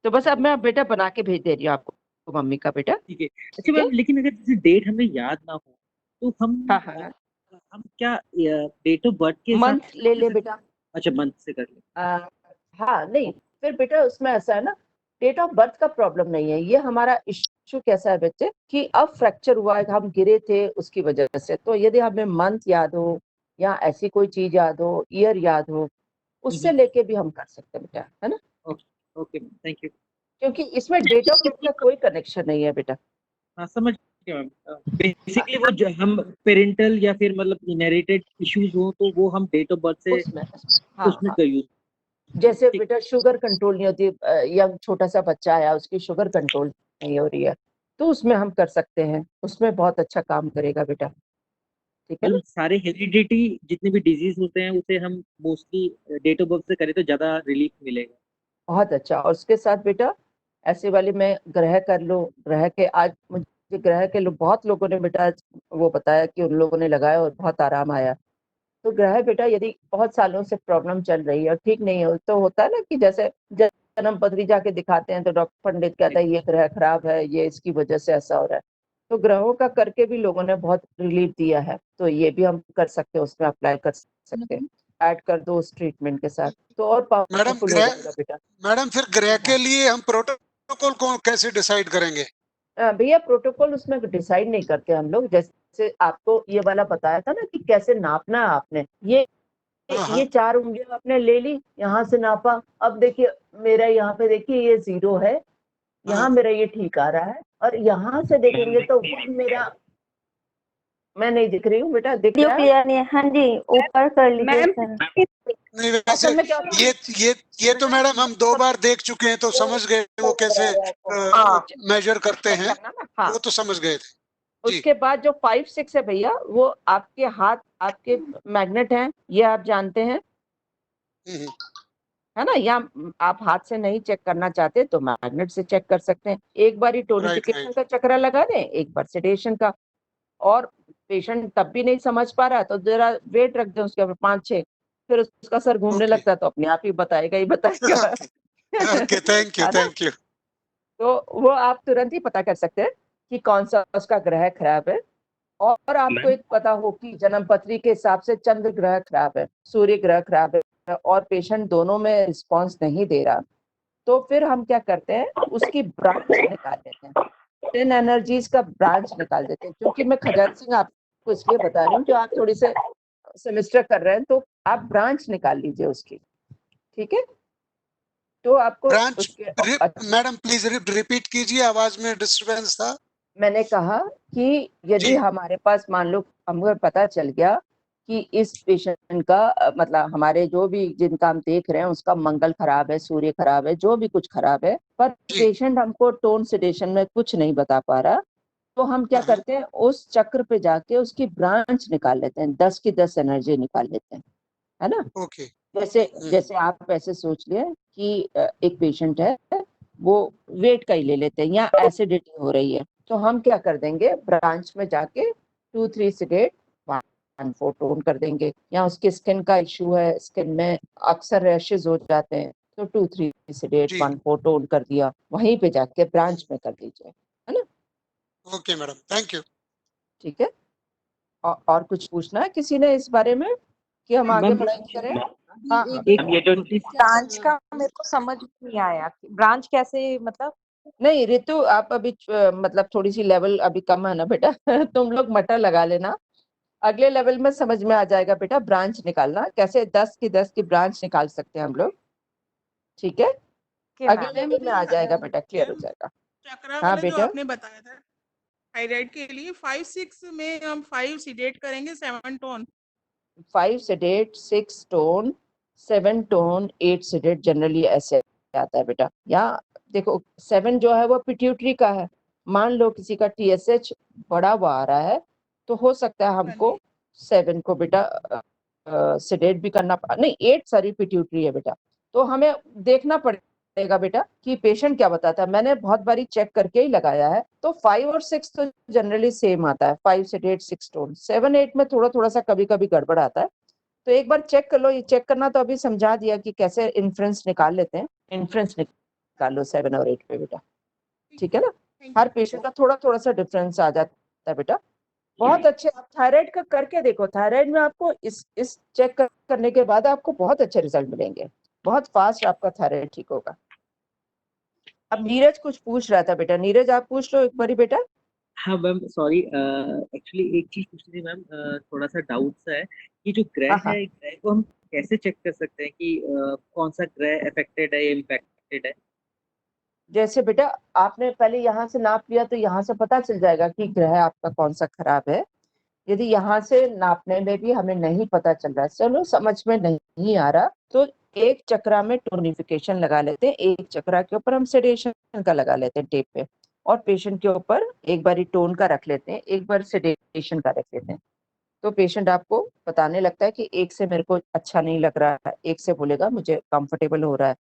तो बस अब मैं बेटा बना के भेज दे रही हूँ आपको, मम्मी का बेटा। ठीक है। अच्छा मैम, लेकिन अगर जैसे डेट हमें याद ना हो तो हम क्या डेट ऑफ बर्थ के हिसाब मंथ ले ले बेटा। अच्छा मंथ से कर ले। हाँ नहीं, फिर बेटा उसमें ऐसा है ना, डेट ऑफ बर्थ का प्रॉब्लम नहीं है, ये हमारा इश्यू कैसा है बच्चे कि अब फ्रैक्चर हुआ है, हम गिरे थे उसकी वजह से, तो यदि हमें मंथ याद हो या ऐसी कोई चीज याद हो, ईयर याद हो, उससे लेके भी हम कर सकते हैं बेटा, है ना। Okay thank you. क्योंकि इसमें डेट ऑफ बर्थ का कोई कनेक्शन नहीं है बेटा। हाँ समझ गया मैम। बेसिकली वो हम पेरेंटल या फिर मतलब इनहेरिटेड इश्यूज हो तो वो हम डेट ऑफ बर्थ से उसमें यूज। जैसे बेटा शुगर कंट्रोल नहीं होती, यंग छोटा सा बच्चा आया, उसकी शुगर कंट्रोल नहीं हो रही है, तो उसमें हम कर सकते हैं, उसमें बहुत अच्छा काम करेगा बेटा। ठीक है, मतलब सारे हेरिडिटी जितने भी डिजीज होते हैं उसे हम मोस्टली डेट ऑफ बर्थ से करें तो ज्यादा रिलीफ मिलेगा। बहुत अच्छा। और उसके साथ बेटा ऐसे वाले में ग्रह कर लो, ग्रह के आज मुझे ग्रह के लोग बहुत लोगों ने बेटा वो बताया कि उन लोगों ने लगाया और बहुत आराम आया। तो ग्रह बेटा यदि बहुत सालों से प्रॉब्लम चल रही है और ठीक नहीं हो, तो होता है ना कि जैसे जन्म पत्री जाके दिखाते हैं तो डॉक्टर पंडित कहता है ये ग्रह खराब है, ये इसकी वजह से ऐसा हो रहा है। तो ग्रहों का करके भी लोगों ने बहुत रिलीफ दिया है, तो ये भी हम कर सकते हैं, उसमें अप्लाई कर सकते हैं, ऐड कर दो उस ट्रीटमेंट के साथ, तो और पावरफुल हो जाएगा बेटा। मैडम फिर ग्रह के लिए हम प्रोटोकॉल को कैसे डिसाइड करेंगे? भैया प्रोटोकॉल उसमें डिसाइड नहीं करते हम लोग, जैसे आपको ये वाला बताया था ना कि कैसे नापना है आपने, ये 4 उंगलियां आपने ले ली, यहाँ से नापा, अब देखिए मेरा यहाँ पे देखिए ये 0 है, यहाँ मेरा ये ठीक आ रहा है, और यहाँ से देखेंगे तो मेरा, मैं नहीं दिख रही हूँ बेटा, दिख रहा है? हाँ जी, ऊपर कर लीजिए सर। नहीं वैसे ये तो मैडम हम 2 बार देख चुके हैं तो समझ गए वो कैसे मेजर करते हैं, वो तो समझ गए थे। उसके बाद जो 5, 6 है भैया, वो आपके हाथ, आपके मैग्नेट हैं, ये आप जानते हैं, है ना। या आप हाथ से नहीं चेक करना चाहते तो मैग्नेट से चेक कर सकते हैं। एक बार ही टोनिफिकेशन का चक्रा लगा दें, एक बार सेडेशन का, और पेशेंट तब भी नहीं समझ पा रहा तो जरा वेट रख दें उसके ऊपर 5-6, फिर उसका सर घूमने लगता है तो अपने आप ही बताएगा ही बताएगा। Okay thank you. तो वो आप तुरंत ही पता कर सकते हैं कि कौन सा उसका ग्रह खराब है। और आपको एक पता हो कि जन्म पत्री के हिसाब से चंद्र ग्रह खराब है, सूर्य ग्रह खराब है, और पेशेंट दोनों में रिस्पांस नहीं दे रहा, तो फिर हम क्या करते हैं, उसकी ब्रांच निकाल देते हैं, 10 एनर्जीज का ब्रांच निकाल देते हैं। क्योंकि मैं खजान सिंह आपको इसलिए बता रही हूँ कि आप थोड़ी से सेमेस्टर कर रहे हैं, तो आप ब्रांच निकाल लीजिए उसकी, ठीक है। तो आपको मैडम प्लीज रिपीट कीजिए, आवाज में डिस्टरबेंस था। मैंने कहा कि यदि हमारे पास मान लो हमें पता चल गया कि इस पेशेंट का मतलब हमारे जो भी जिनका हम देख रहे हैं उसका मंगल खराब है, सूर्य खराब है, जो भी कुछ खराब है, पर पेशेंट हमको टोन सेडेशन में कुछ नहीं बता पा रहा, तो हम क्या करते हैं, उस चक्र पे जाके उसकी ब्रांच निकाल लेते हैं, 10 की 10 एनर्जी निकाल लेते हैं, है ना। ओके। जैसे आप ऐसे सोच लिए कि एक पेशेंट है, वो वेट का ही ले लेते हैं या एसिडिटी हो रही है, तो हम क्या कर देंगे, ब्रांच में जाके 2-3 सेडेट 1-4 टोन कर देंगे। या उसकी स्किन का इश्यू है, स्किन में अक्सर रैशेज हो जाते हैं, तो 2-3 सेडेट 1-4 टोन कर दिया, वहीं पे जाके ब्रांच में कर दीजिए, है ना। Okay madam thank you. ठीक है, और कुछ पूछना है किसी ने इस बारे में कि हम आगे बढ़ाई करें? ब्रांच का मेरे को समझ नहीं आया, ब्रांच कैसे मतलब? नहीं रितु, आप अभी मतलब थोड़ी सी लेवल अभी कम है ना बेटा तुम लोग मटर लगा लेना, अगले लेवल में समझ में आ जाएगा बेटा ब्रांच निकालना कैसे, 10 की 10 की ब्रांच निकाल सकते हैं हम लोग, ठीक है। अगले लेवल में आ जाएगा बेटा, क्लियर हो जाएगा। चक्रा हाँ वाला जो बेटा, आपने बताया था थायराइड के लिए 5-6 में हम 5 सीडेट करेंगे, 7 tone 5 sedate 6 tone 7 tone 8 sedate generally ऐसे आता है बेटा। या देखो 7 जो है वो पिट्यूटरी का है, मान लो किसी का TSH बड़ा हुआ आ रहा है, तो हो सकता है हमको 7 को बेटा सेडेट भी करना नहीं 8 सारी पिट्यूटरी है बेटा, तो हमें देखना पड़ेगा बेटा कि पेशेंट क्या बताता है। मैंने बहुत बारी चेक करके ही लगाया है, तो 5 और 6 तो जनरली सेम आता है, 5 सेडेट 6 टोन, 7-8 में थोड़ा थोड़ा सा कभी कभी गड़बड़ आता है, तो एक बार चेक कर लो। ये चेक करना तो अभी समझा दिया कि कैसे इन्फ्रेंस निकाल लेते हैं, इन्फ्रेंस निकाल लो 7 और 8 पे बेटा, ठीक है ना। हर पेशेंट का थोड़ा थोड़ा सा डिफरेंस आ जाता है बेटा। बहुत अच्छे, आप थायराइड का करके देखो, थायराइड में आपको इस चेक करने के बाद आपको बहुत अच्छे रिजल्ट मिलेंगे, बहुत फास्ट आपका थायराइड ठीक होगा। अब नीरज कुछ पूछ रहा था बेटा, नीरज आप पूछ लो एक बारी बेटा। हाँ मैम सॉरी, एक्चुअली एक चीज पूछनी थी मैम, थोड़ा सा डाउट सा है कि जो ग्रह हाँ है, ग्रह को हम कैसे चेक कर सकते हैं कि कौन सा ग्रह अफेक्टेड है या इम्पैक्टेड है? जैसे बेटा आपने पहले यहाँ से नाप लिया तो यहाँ से पता चल जाएगा कि ग्रह आपका कौन सा खराब है। यदि यहाँ से नापने में भी हमें नहीं पता चल रहा है, चलो समझ में नहीं आ रहा, तो एक चक्रा में टोनिफिकेशन लगा लेते हैं, एक चक्रा के ऊपर हम सेडेशन का लगा लेते हैं टेप पे, और पेशेंट के ऊपर एक बार टोन का रख लेते हैं, एक बार सेडेशन का रख लेते हैं। तो पेशेंट आपको बताने लगता है कि एक से मेरे को अच्छा नहीं लग रहा है, एक से बोलेगा मुझे कंफर्टेबल हो रहा है।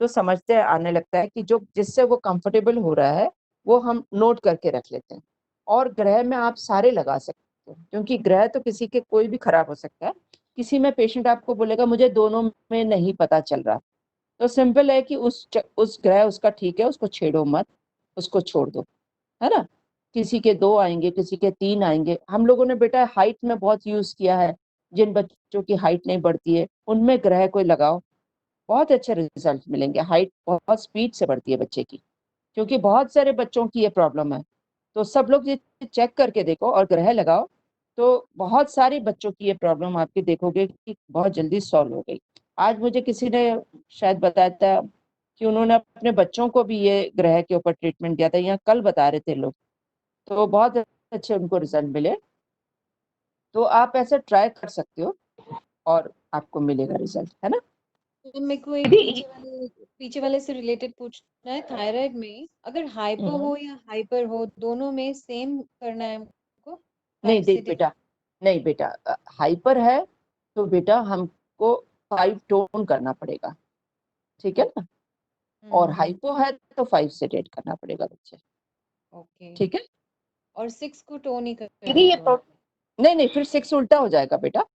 तो समझते आने लगता है कि जो जिससे वो कंफर्टेबल हो रहा है वो हम नोट करके रख लेते हैं। और ग्रह में आप सारे लगा सकते हैं, क्योंकि ग्रह तो किसी के कोई भी खराब हो सकता है। किसी में पेशेंट आपको बोलेगा मुझे दोनों में नहीं पता चल रहा, तो सिंपल है कि उस ग्रह उसका ठीक है, उसको छेड़ो मत, उसको छोड़ दो, है ना। किसी के 2 आएंगे, किसी के 3 आएंगे। हम लोगों ने बेटा हाइट में बहुत यूज किया है, जिन बच्चों की हाइट नहीं बढ़ती है उनमें ग्रह कोई लगाओ, बहुत अच्छे रिजल्ट मिलेंगे। हाइट बहुत स्पीड से बढ़ती है बच्चे की, क्योंकि बहुत सारे बच्चों की ये प्रॉब्लम है। तो सब लोग ये चेक करके देखो और ग्रह लगाओ, तो बहुत सारे बच्चों की ये प्रॉब्लम आपकी देखोगे कि बहुत जल्दी सॉल्व हो गई। आज मुझे किसी ने शायद बताया था कि उन्होंने अपने बच्चों को भी ये ग्रह के ऊपर ट्रीटमेंट दिया था, यहाँ कल बता रहे थे लोग, तो बहुत अच्छे उनको रिजल्ट मिले। तो आप ऐसे ट्राई कर सकते हो और आपको मिलेगा रिजल्ट, है ना। तो मेरे को एक पीछे वाले से रिलेटेड पूछना है, थायराइड में अगर हाइपो हो या हाइपर हो, दोनों में सेम करना है हमको? नहीं देख बेटा, नहीं बेटा, हाइपर है तो बेटा हमको 5 टोन करना पड़ेगा, ठीक है ना। और हाइपो है तो 5 सेडेट करना पड़ेगा बच्चे, ओके ठीक है। और 6 को टोन ही नहीं फिर 6 उल्टा हो जाएगा बेटा।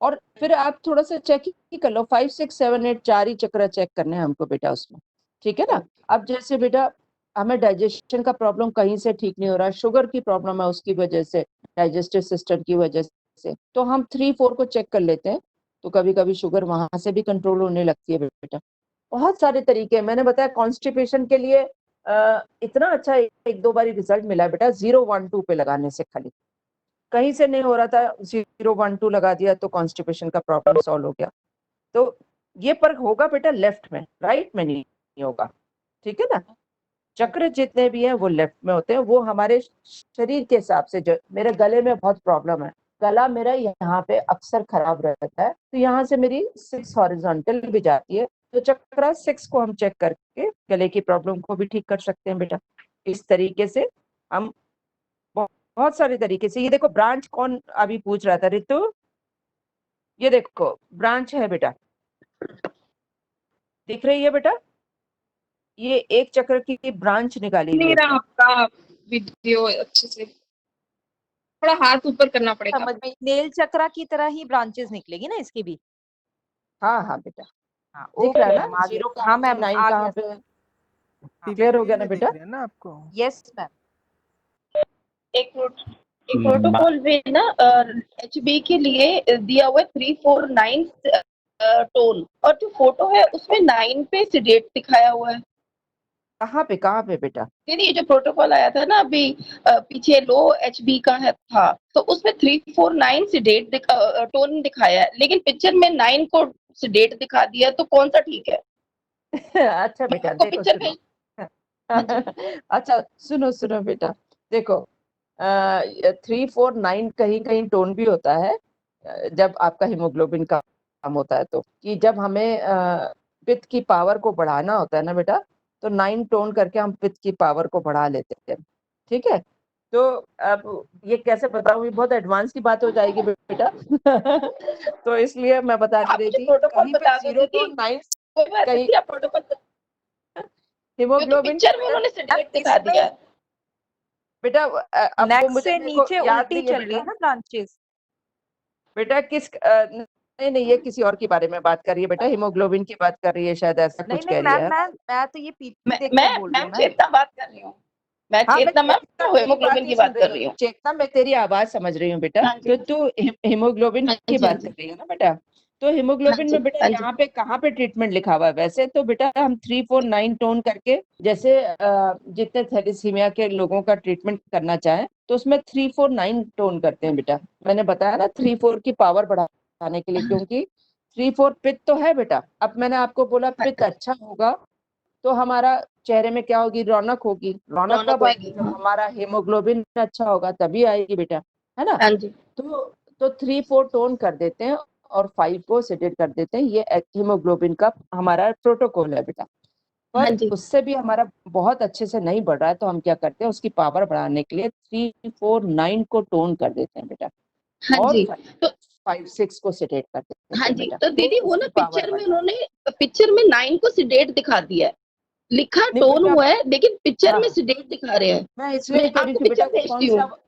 और फिर आप थोड़ा सा चेक ही कर लो, 5 6 7 8 4 ही चक्र चेक करने हैं हमको बेटा उसमें, ठीक है ना। अब जैसे बेटा हमें डाइजेशन का प्रॉब्लम कहीं से ठीक नहीं हो रहा, शुगर की प्रॉब्लम है उसकी वजह से, डाइजेस्टिव सिस्टम की वजह से, तो हम 3 4 को चेक कर लेते हैं, तो कभी कभी शुगर वहां से भी कंट्रोल होने लगती है बेटा। बहुत सारे तरीके हैं, मैंने बताया कॉन्स्टिपेशन के लिए इतना अच्छा 1-2 बार रिजल्ट मिला है बेटा 0 1 2 पे लगाने से। खाली कहीं से नहीं हो रहा था, 0 1 2 लगा दिया तो कॉन्स्टिपेशन का प्रॉब्लम सॉल्व हो गया। तो ये पर होगा बेटा लेफ्ट में, राइट में नहीं होगा, ठीक है ना। चक्र जितने भी हैं वो लेफ्ट में होते हैं, वो हमारे शरीर के हिसाब से। जो मेरे गले में बहुत प्रॉब्लम है, गला मेरा यहाँ पे अक्सर खराब रहता है, तो यहाँ से मेरी 6 हॉरिजॉन्टल भी जाती है, तो चक्र 6 को हम चेक करके गले की प्रॉब्लम को भी ठीक कर सकते हैं बेटा। इस तरीके से हम बहुत सारे तरीके से। ये देखो ब्रांच कौन अभी पूछ रहा था रितु, ये देखो ब्रांच है बेटा, दिख रही है बेटा, ये एक चक्र की ब्रांच निकाली हुई है। मेरा आपका वीडियो अच्छे से, थोड़ा हाथ ऊपर करना पड़ेगा। समझ में, नेल चक्रा की तरह ही ब्रांचेस निकलेगी ना इसकी भी। हाँ बेटा, हाँ दिख रहा है मैम, ना, आ गया। 0 हाँ मैम, 9 आ कहाँ गया। पे, क्लियर हो गया ना बेटा। ना आपको? Yes ma'am. एक प्रोटोकॉल में ना HB के लिए दिया हुआ है 349 टोन, और जो फोटो है उसमें 9 पे सिडेट दिखाया हुआ है। कहाँ पे बेटा? नहीं, ये जो प्रोटोकॉल आया था ना अभी पीछे लो HB का है था, तो उसमें 349 सिडेट टोन दिखाया है, लेकिन पिक्चर में 9 को सिडेट दिखा दिया, तो कौन सा ठीक है? अच्छा बेटा देखो सुनो, अच्छा सुनो बेटा, देखो 349 कहीं कहीं टोन भी होता है जब आपका हीमोग्लोबिन कम होता है, तो कि जब हमें पित्त की पावर को बढ़ाना होता है ना बेटा, तो 9 टोन करके हम पित्त की पावर को बढ़ा लेते हैं, ठीक है। तो अब ये कैसे बताऊं, ये बहुत एडवांस की बात हो जाएगी बेटा तो इसलिए मैं बता रही थी कहीं पे 0 to 9 कहीं हीमोग्लोबिन दिखा दिया बेटा। अब वो मुझे से नीचे याद उल्टी नहीं है चल रही है ना ब्रांचेस बेटा। किस नहीं ये किसी और के बारे में बात कर रही है बेटा, हीमोग्लोबिन की बात कर रही है शायद, ऐसा कुछ कह रही है। मैं तो ये पीपी देख के बोल रही हूँ। चेतना बात कर रही हूँ। मैं हाँ, चेतना मैम चेतना तेरी हेमोग्लोबिन बात की ही बात सुन कर रही रही हूँ। हूँ। चेतना, मैं तेरी आवाज समझ रही हूँ बेटा। हाँ जी, तो तू हीमोग्लोबिन हाँ की जी, हाँ बात कर जी, रही है ना बेटा? तो हाँ हीमोग्लोबिन जी, में बेटा हाँ जी, यहाँ पे कहाँ पे ट्रीटमेंट लिखा हुआ है? वैसे तो बेटा हम 349 टोन करके, जैसे जितने थैलेसीमिया के लोगों का ट्रीटमेंट करना चाहे तो उसमें 349 टोन करते हैं बेटा। मैंने बताया ना 3-4 की पावर बढ़ाने के लिए, क्योंकि 3-4 पित्त तो है बेटा। अब मैंने आपको बोला पित्त अच्छा होगा तो हमारा चेहरे में क्या होगी? रौनक होगी। रौनक रौनक कब आएगी? होगी। जब हाँ, हमारा हीमोग्लोबिन अच्छा होगा तभी आएगी बेटा, है ना? हाँ जी, तो 3-4 टोन कर देते हैं और 5 को सेडेट कर देते हैं। ये हीमोग्लोबिन का हमारा प्रोटोकॉल है बेटा। हाँ पर जी, उससे भी हमारा बहुत अच्छे से नहीं बढ़ रहा है, तो हम क्या करते हैं, उसकी पावर बढ़ाने के लिए 3-4-9 को टोन कर देते हैं बेटा, हाँ और जी। तो 5-6 को सेडेट कर देते हाँ हैं जी, बेटा, तो तो दीदी वो ना उसकी पावर पिक्चर में बढ़ जाती उन्होंने, पिक्चर में 9 को सिडेट दिखा दिया है, लिखा है। नहीं टोन बेटा, हुआ है, लेकिन पिक्चर हाँ में हाँ, सिडेट दिखा रहे हैं। मैं इसलिए मैं कह रही आपको थी बेटा, पिक्चर भेजती कौन हूँ। सा?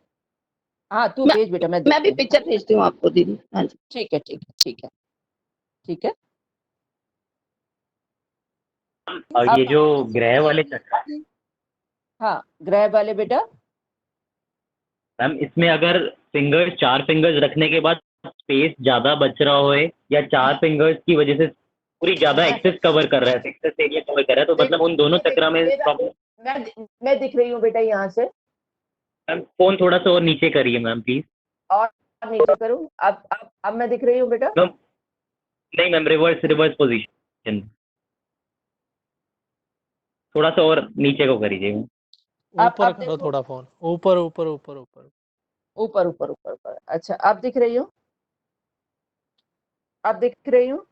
हाँ तू मैं भेज बेटा, मैं मैं भी देखती हूँ। पिक्चर भेजती हूँ आपको दीदी। हाँ जी, ठीक है, ठीक है, ठीक है, ठीक है। ये अब जो ग्रह वाले चक्र है, हाँ, ग्रह वाले बेटा, मैम इसमें अगर फिंगर्स 4 फिंगर्स रखने के बाद स्पेस ज्यादा बच रहा हो या 4 फिंगर्स की वजह से पूरी ज्यादा एक्सेस कवर कर रहा है, एक्सेस एरिया कवर कर रहा है, तो देख मतलब उन दोनों ये देख चक्र में मेरा, प्रॉब्लम। मैं दिख रही हूँ बेटा यहाँ से। मैम फोन थोड़ा सा और नीचे करिए मैम प्लीज। और नीचे करूँ? अब मैं दिख रही हूँ बेटा? मैम नहीं मैम, रिवर्स रिवर्स पोजीशन, थोड़ा सा और नीचे को करिए। ऊपर अब करो देखो, थोड़ा फोन, ऊपर ऊपर ऊपर ऊपर। ऊपर ऊपर ऊपर ऊपर। अच्छा, अब दिख रही हूँ? अब दिख रही हूँ?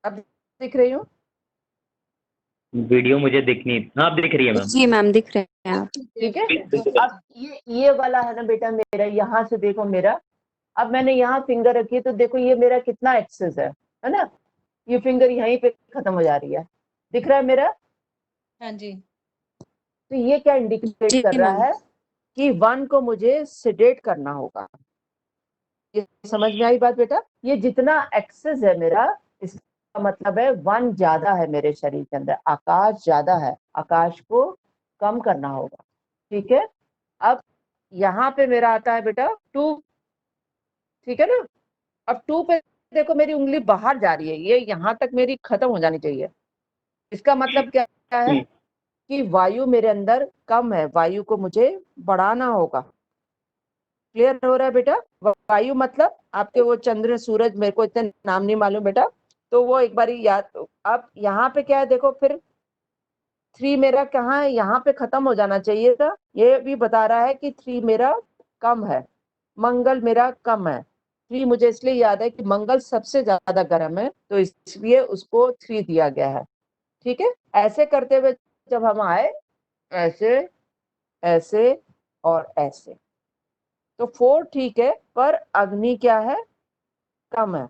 अब दिख रही हूँ? वीडियो मुझे दिखनी, हाँ आप दिख रही है मैम। जी मैम दिख रहे हैं आप। ठीक है। अब ये वाला है ना बेटा मेरा, यहाँ से देखो मेरा। अब मैंने यहाँ फिंगर रखी है, तो देखो ये मेरा कितना एक्सेस है ना? ये फिंगर यहीं पे खत्म हो जा रही है, दिख रहा है मेरा? हाँ जी, तो ये क्या इंडिकेट जी कर रहा मैम। है कि 1 को मुझे सेडेट करना होगा। ये समझ में आई बात बेटा? ये जितना एक्सेस है मेरा, इसका मतलब है 1 ज्यादा है मेरे शरीर के अंदर, आकाश ज्यादा है, आकाश को कम करना होगा। ठीक है। अब यहाँ पे मेरा आता है बेटा 2, ठीक है ना? अब 2 पे देखो मेरी उंगली बाहर जा रही है, ये यहाँ तक मेरी खत्म हो जानी चाहिए। इसका मतलब क्या है कि वायु मेरे अंदर कम है, वायु को मुझे बढ़ाना होगा। क्लियर हो रहा है बेटा? वायु मतलब आपके वो चंद्र सूरज, मेरे को इतने नाम नहीं मालूम बेटा, तो वो एक बार याद। अब यहाँ पे क्या है देखो, फिर 3 मेरा कहाँ है? यहाँ पे खत्म हो जाना चाहिए था। ये भी बता रहा है कि 3 मेरा कम है, मंगल मेरा कम है। 3 मुझे इसलिए याद है कि मंगल सबसे ज्यादा गर्म है, तो इसलिए उसको 3 दिया गया है। ठीक है। ऐसे करते हुए जब हम आए, ऐसे, ऐसे और ऐसे, तो 4 ठीक है, पर अग्नि क्या है? कम है।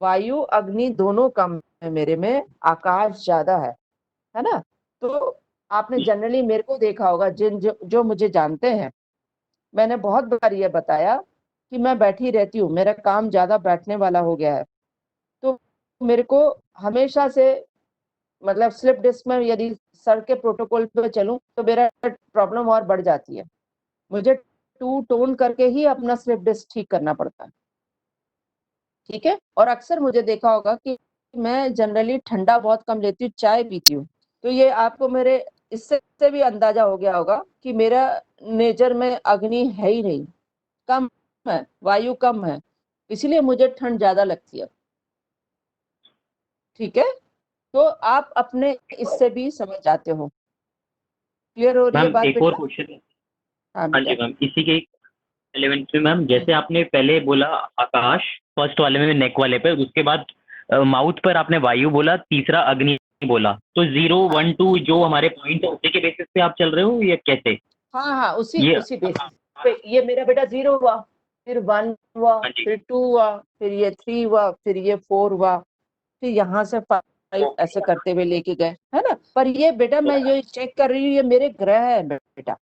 वायु अग्नि दोनों कम है मेरे में, आकाश ज्यादा है ना? तो आपने जनरली मेरे को देखा होगा, जो मुझे जानते हैं, मैंने बहुत बार ये बताया कि मैं बैठी रहती हूँ, मेरा काम ज्यादा बैठने वाला हो गया है, तो मेरे को हमेशा से, मतलब स्लिप डिस्क में यदि सर के प्रोटोकॉल पे चलूं तो मेरा प्रॉब्लम और बढ़ जाती है। मुझे 2 टोन करके ही अपना स्लिप डिस्क ठीक करना पड़ता है। ठीक है। और अक्सर मुझे देखा होगा कि मैं जनरली ठंडा बहुत कम लेती हूँ, चाय पीती हूँ, तो ये आपको मेरे इससे भी अंदाजा हो गया होगा कि मेरा नेचर में अग्नि है ही नहीं, कम है, वायु कम है, इसलिए मुझे ठंड ज्यादा लगती है। ठीक है। तो आप अपने इससे भी समझ जाते हो। क्लियर हो रही है मैम बात एक और बेटा? क्वेश्चन। हाँ हाँ बेटा। जी मैम, इसी के 11th में मैम, जैसे आपने पहले बोला आकाश फर्स्ट वाले में, नेक वाले पे, उसके बाद माउथ पर आपने वायु बोला, तीसरा अग्नि बोला, तो 0 1 2 जो हमारे पॉइंट है उसी के बेसिस पे आप चल रहे हो या कैसे? हाँ हाँ, उसी ये उसी बेसिस पे। ये मेरा बेटा 0 हुआ, फिर 1 हुआ, हाँ जी, फिर 2 हुआ, फिर ये 3 हुआ, फिर ये 4 हुआ, फिर यहाँ से 5, ऐसे करते हुए लेके गए, है ना? पर ये बेटा मैं ये चेक कर रही हूँ, ये मेरे ग्रह है बेटा,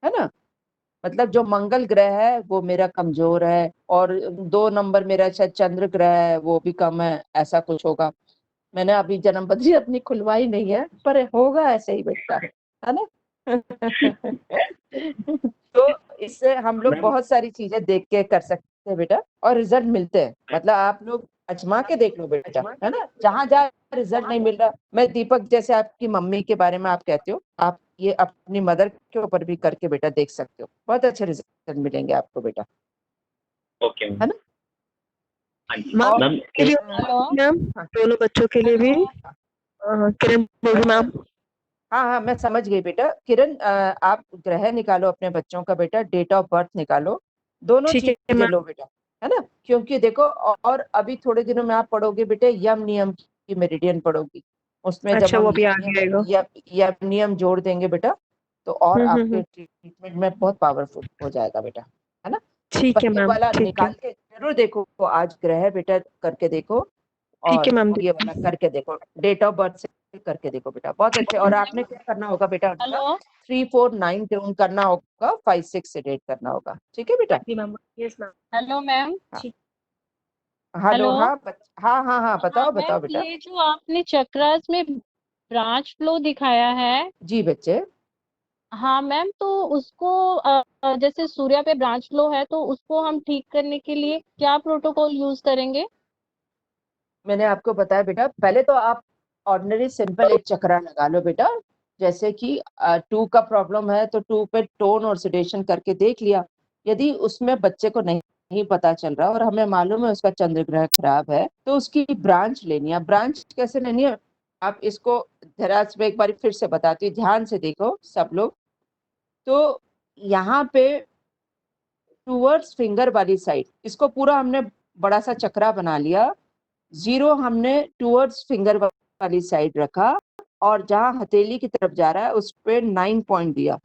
है ना? मतलब जो मंगल ग्रह है वो मेरा कमजोर है, और 2 नंबर मेरा शायद चंद्र ग्रह है, वो भी कम है, ऐसा कुछ होगा। मैंने अभी जन्मपत्री अपनी खुलवाई नहीं है, पर होगा ऐसे ही बेटा, है ना। तो इससे हम लोग बहुत सारी चीजें देख के कर सकते हैं बेटा, और रिजल्ट मिलते हैं। मतलब आप लोग आजमा के देख लो बेटा, है ना। जहाँ जहाँ रिजल्ट नहीं मिल रहा, मैं दीपक जैसे आपकी मम्मी के बारे में आप कहते हो, आप ये अपनी मदर के ऊपर भी करके बेटा देख सकते हो, बहुत अच्छे रिजल्ट मिलेंगे आपको बेटा, ओके है ना। मैम। मैम दोनों बच्चों के लिए भी किरण बोल रही मैम। हाँ हाँ, मैं समझ गई बेटा। किरण, आप ग्रह निकालो अपने बच्चों का बेटा, डेट ऑफ बर्थ निकालो, दोनों ठीक है चीजें लो बेटा, है ना। क्योंकि देखो, और अभी थोड़े दिनों में आप पढ़ोगे बेटे यम नियम की मेरिडियन पढ़ोगी, उसमें जब अच्छा, वो हम भी आ जाएगा। यम नियम जोड़ देंगे बेटा, तो और आपके हम्म। ट्रीटमेंट में बहुत पावरफुल हो जाएगा बेटा, है ना। ठीक है ये मैम, वाला ठीक है। निकाल के जरूर देखो, आज ग्रह बेटा करके देखो, ठीक है और मैम। ये वाला करके देखो, डेट ऑफ बर्थ से करके देखो बेटा, बहुत अच्छे। और आपने क्या करना होगा बेटा, उनका 349 ट्यून करना होगा, 56 से डेट करना होगा, ठीक है बेटा। Yes ma'am. Hello ma'am. Hello, hello. हाँ हाँ हाँ हाँ, बताओ मैम, बताओ बेटा। ये जो आपने चक्रास में ब्रांच फ्लो दिखाया है, जी बच्चे। हाँ मैम, तो उसको जैसे सूर्या पे ब्रांच फ्लो है, तो उसको हम ठीक करने के लिए क्या प्रोटोकॉल यूज करेंगे? मैंने आपको बताया बेटा, पहले तो आप ऑर्डिनरी सिंपल एक चक्रा लगा लो बेटा। जैसे कि 2 का प्रॉब्लम है तो 2 पे टोन और सिडेशन करके देख लिया। यदि उसमें बच्चे को नहीं पता चल रहा और हमें मालूम है उसका चंद्र ग्रह खराब है, तो उसकी ब्रांच लेनी है। ब्रांच कैसे लेनी है, आप इसको जरा से एक बार फिर से बताती हूँ, ध्यान से देखो सब लोग। तो यहाँ पे टूवर्ड्स फिंगर वाली साइड, इसको पूरा हमने बड़ा सा चक्रा बना लिया। 0 हमने टूवर्ड्स फिंगर वाली साइड रखा, और जहां हथेली की तरफ जा रहा है उस पे 9 पॉइंट दिया।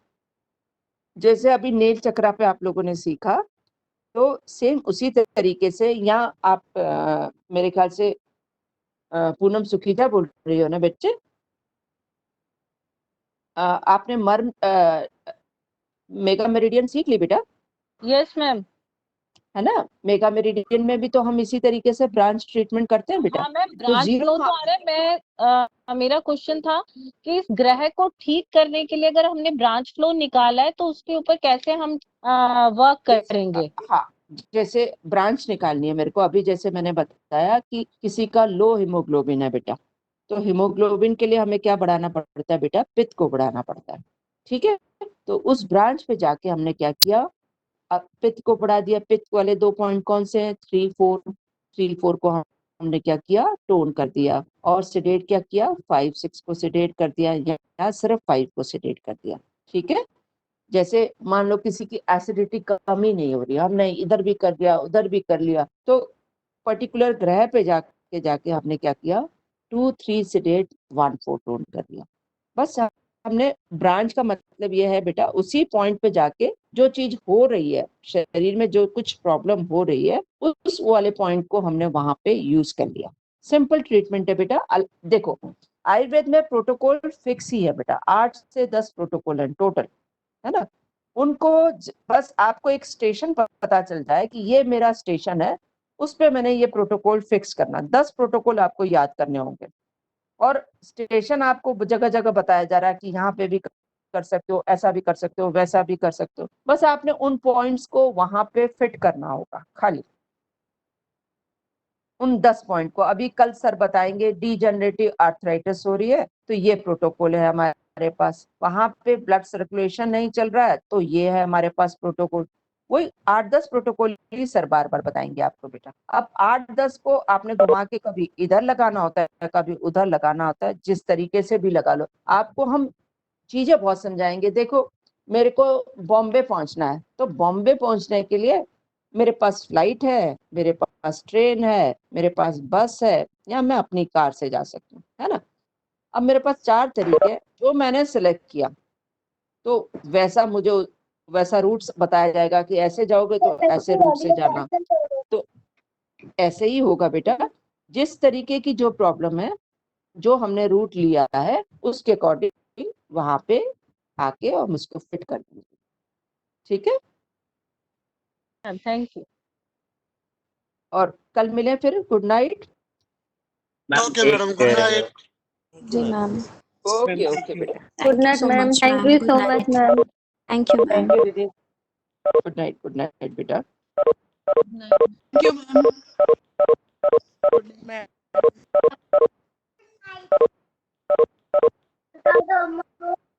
जैसे अभी नेल चक्रा पे आप लोगों ने सीखा, तो सेम उसी तरीके से यहाँ आप मेरे ख्याल से पूनम सुखीजा बोल रही हो ना बच्चे, आपने मर्म मेगा मेरिडियन सीख ली बेटा, यस मैम। है ना। मेगा मेरिडियन में भी तो हम इसी तरीके से ब्रांच ट्रीटमेंट करते हैं बेटा। हाँ मैम, तो ब्रांच 0 फ्लो तो आ रहा है। मेरा क्वेश्चन था कि इस ग्रह को ठीक करने के लिए अगर हमने ब्रांच फ्लो निकाला है, तो उसके ऊपर कैसे हम वर्क करेंगे? हाँ, जैसे ब्रांच निकालनी है मेरे को, अभी जैसे मैंने बताया कि किसी का लो हीमोग्लोबिन है बेटा, तो हीमोग्लोबिन के लिए हमें क्या बढ़ाना पड़ता है बेटा, पित्त को बढ़ाना पड़ता है, ठीक है। तो उस ब्रांच पे जाके हमने क्या किया, पित्त को बढ़ा दिया। पित्त वाले 2 पॉइंट कौन से हैं, 3 4 को हमने क्या किया, टोन कर दिया। और सिडेट क्या किया, 5 6 को सिडेट कर दिया, या सिर्फ 5 को सिडेट कर दिया, ठीक है। जैसे मान लो किसी की एसिडिटी कमी नहीं हो रही, हमने इधर भी कर दिया उधर भी कर लिया, तो पर्टिकुलर ग्रह पे जाके हमने क्या किया, 2 3 सिडेट 1 4 टोन कर दिया। बस हमने ब्रांच का मतलब ये है बेटा, उसी पॉइंट पे जाके जो चीज हो रही है शरीर में, जो कुछ प्रॉब्लम हो रही है, उस वाले पॉइंट को हमने वहां पे यूज कर लिया। सिंपल ट्रीटमेंट है बेटा। देखो, आयुर्वेद में प्रोटोकॉल फिक्स ही है बेटा, 8 से 10 प्रोटोकॉल है टोटल, है ना। उनको बस आपको एक स्टेशन पर पता चल जाए कि ये मेरा स्टेशन है, उस पे मैंने ये प्रोटोकॉल फिक्स करना। 10 प्रोटोकॉल आपको याद करने होंगे, और स्टेशन आपको जगह जगह बताया जा रहा है कि यहाँ पे भी कर सकते हो, ऐसा भी कर सकते हो, वैसा भी कर सकते हो। बस आपने उन पॉइंट्स को वहां पे फिट करना होगा, खाली उन 10 पॉइंट को। अभी कल सर बताएंगे डीजनरेटिव आर्थराइटिस हो रही है, तो ये प्रोटोकॉल है हमारे पास। वहां पे ब्लड सर्कुलेशन नहीं चल रहा है, तो ये है हमारे पास प्रोटोकॉल। वही 8 10 प्रोटोकॉल ही सर बार बार बताएंगे आपको बेटा। अब 8 10 को आपने घुमा के कभी इधर लगाना होता है, कभी उधर लगाना होता है, जिस तरीके से भी लगा लो। आपको हम चीजें बहुत समझाएंगे। देखो, मेरे को बॉम्बे पहुंचना है, तो बॉम्बे पहुंचने के लिए मेरे पास फ्लाइट है, मेरे पास ट्रेन है, मेरे पास बस है, या मैं अपनी कार से जा सकती हूँ, है ना। अब मेरे पास 4 तरीके हैं, जो मैंने सिलेक्ट किया, तो वैसा रूट बताया जाएगा कि ऐसे जाओगे तो ऐसे रूट से जाना। तो ऐसे ही होगा बेटा, जिस तरीके की जो प्रॉब्लम है, जो हमने रूट लिया है, उसके अकॉर्डिंग वहां पे आके हम उसको फिट कर देंगे, ठीक है। Thank you. और कल मिले फिर, good night. Okay madam, good night. जी मैम। ओके ओके बेटा, good night ma'am, thank you so much ma'am. Thank you ma'am. Thank you दीदी। गुड नाइट बेटा। Thank you ma'am.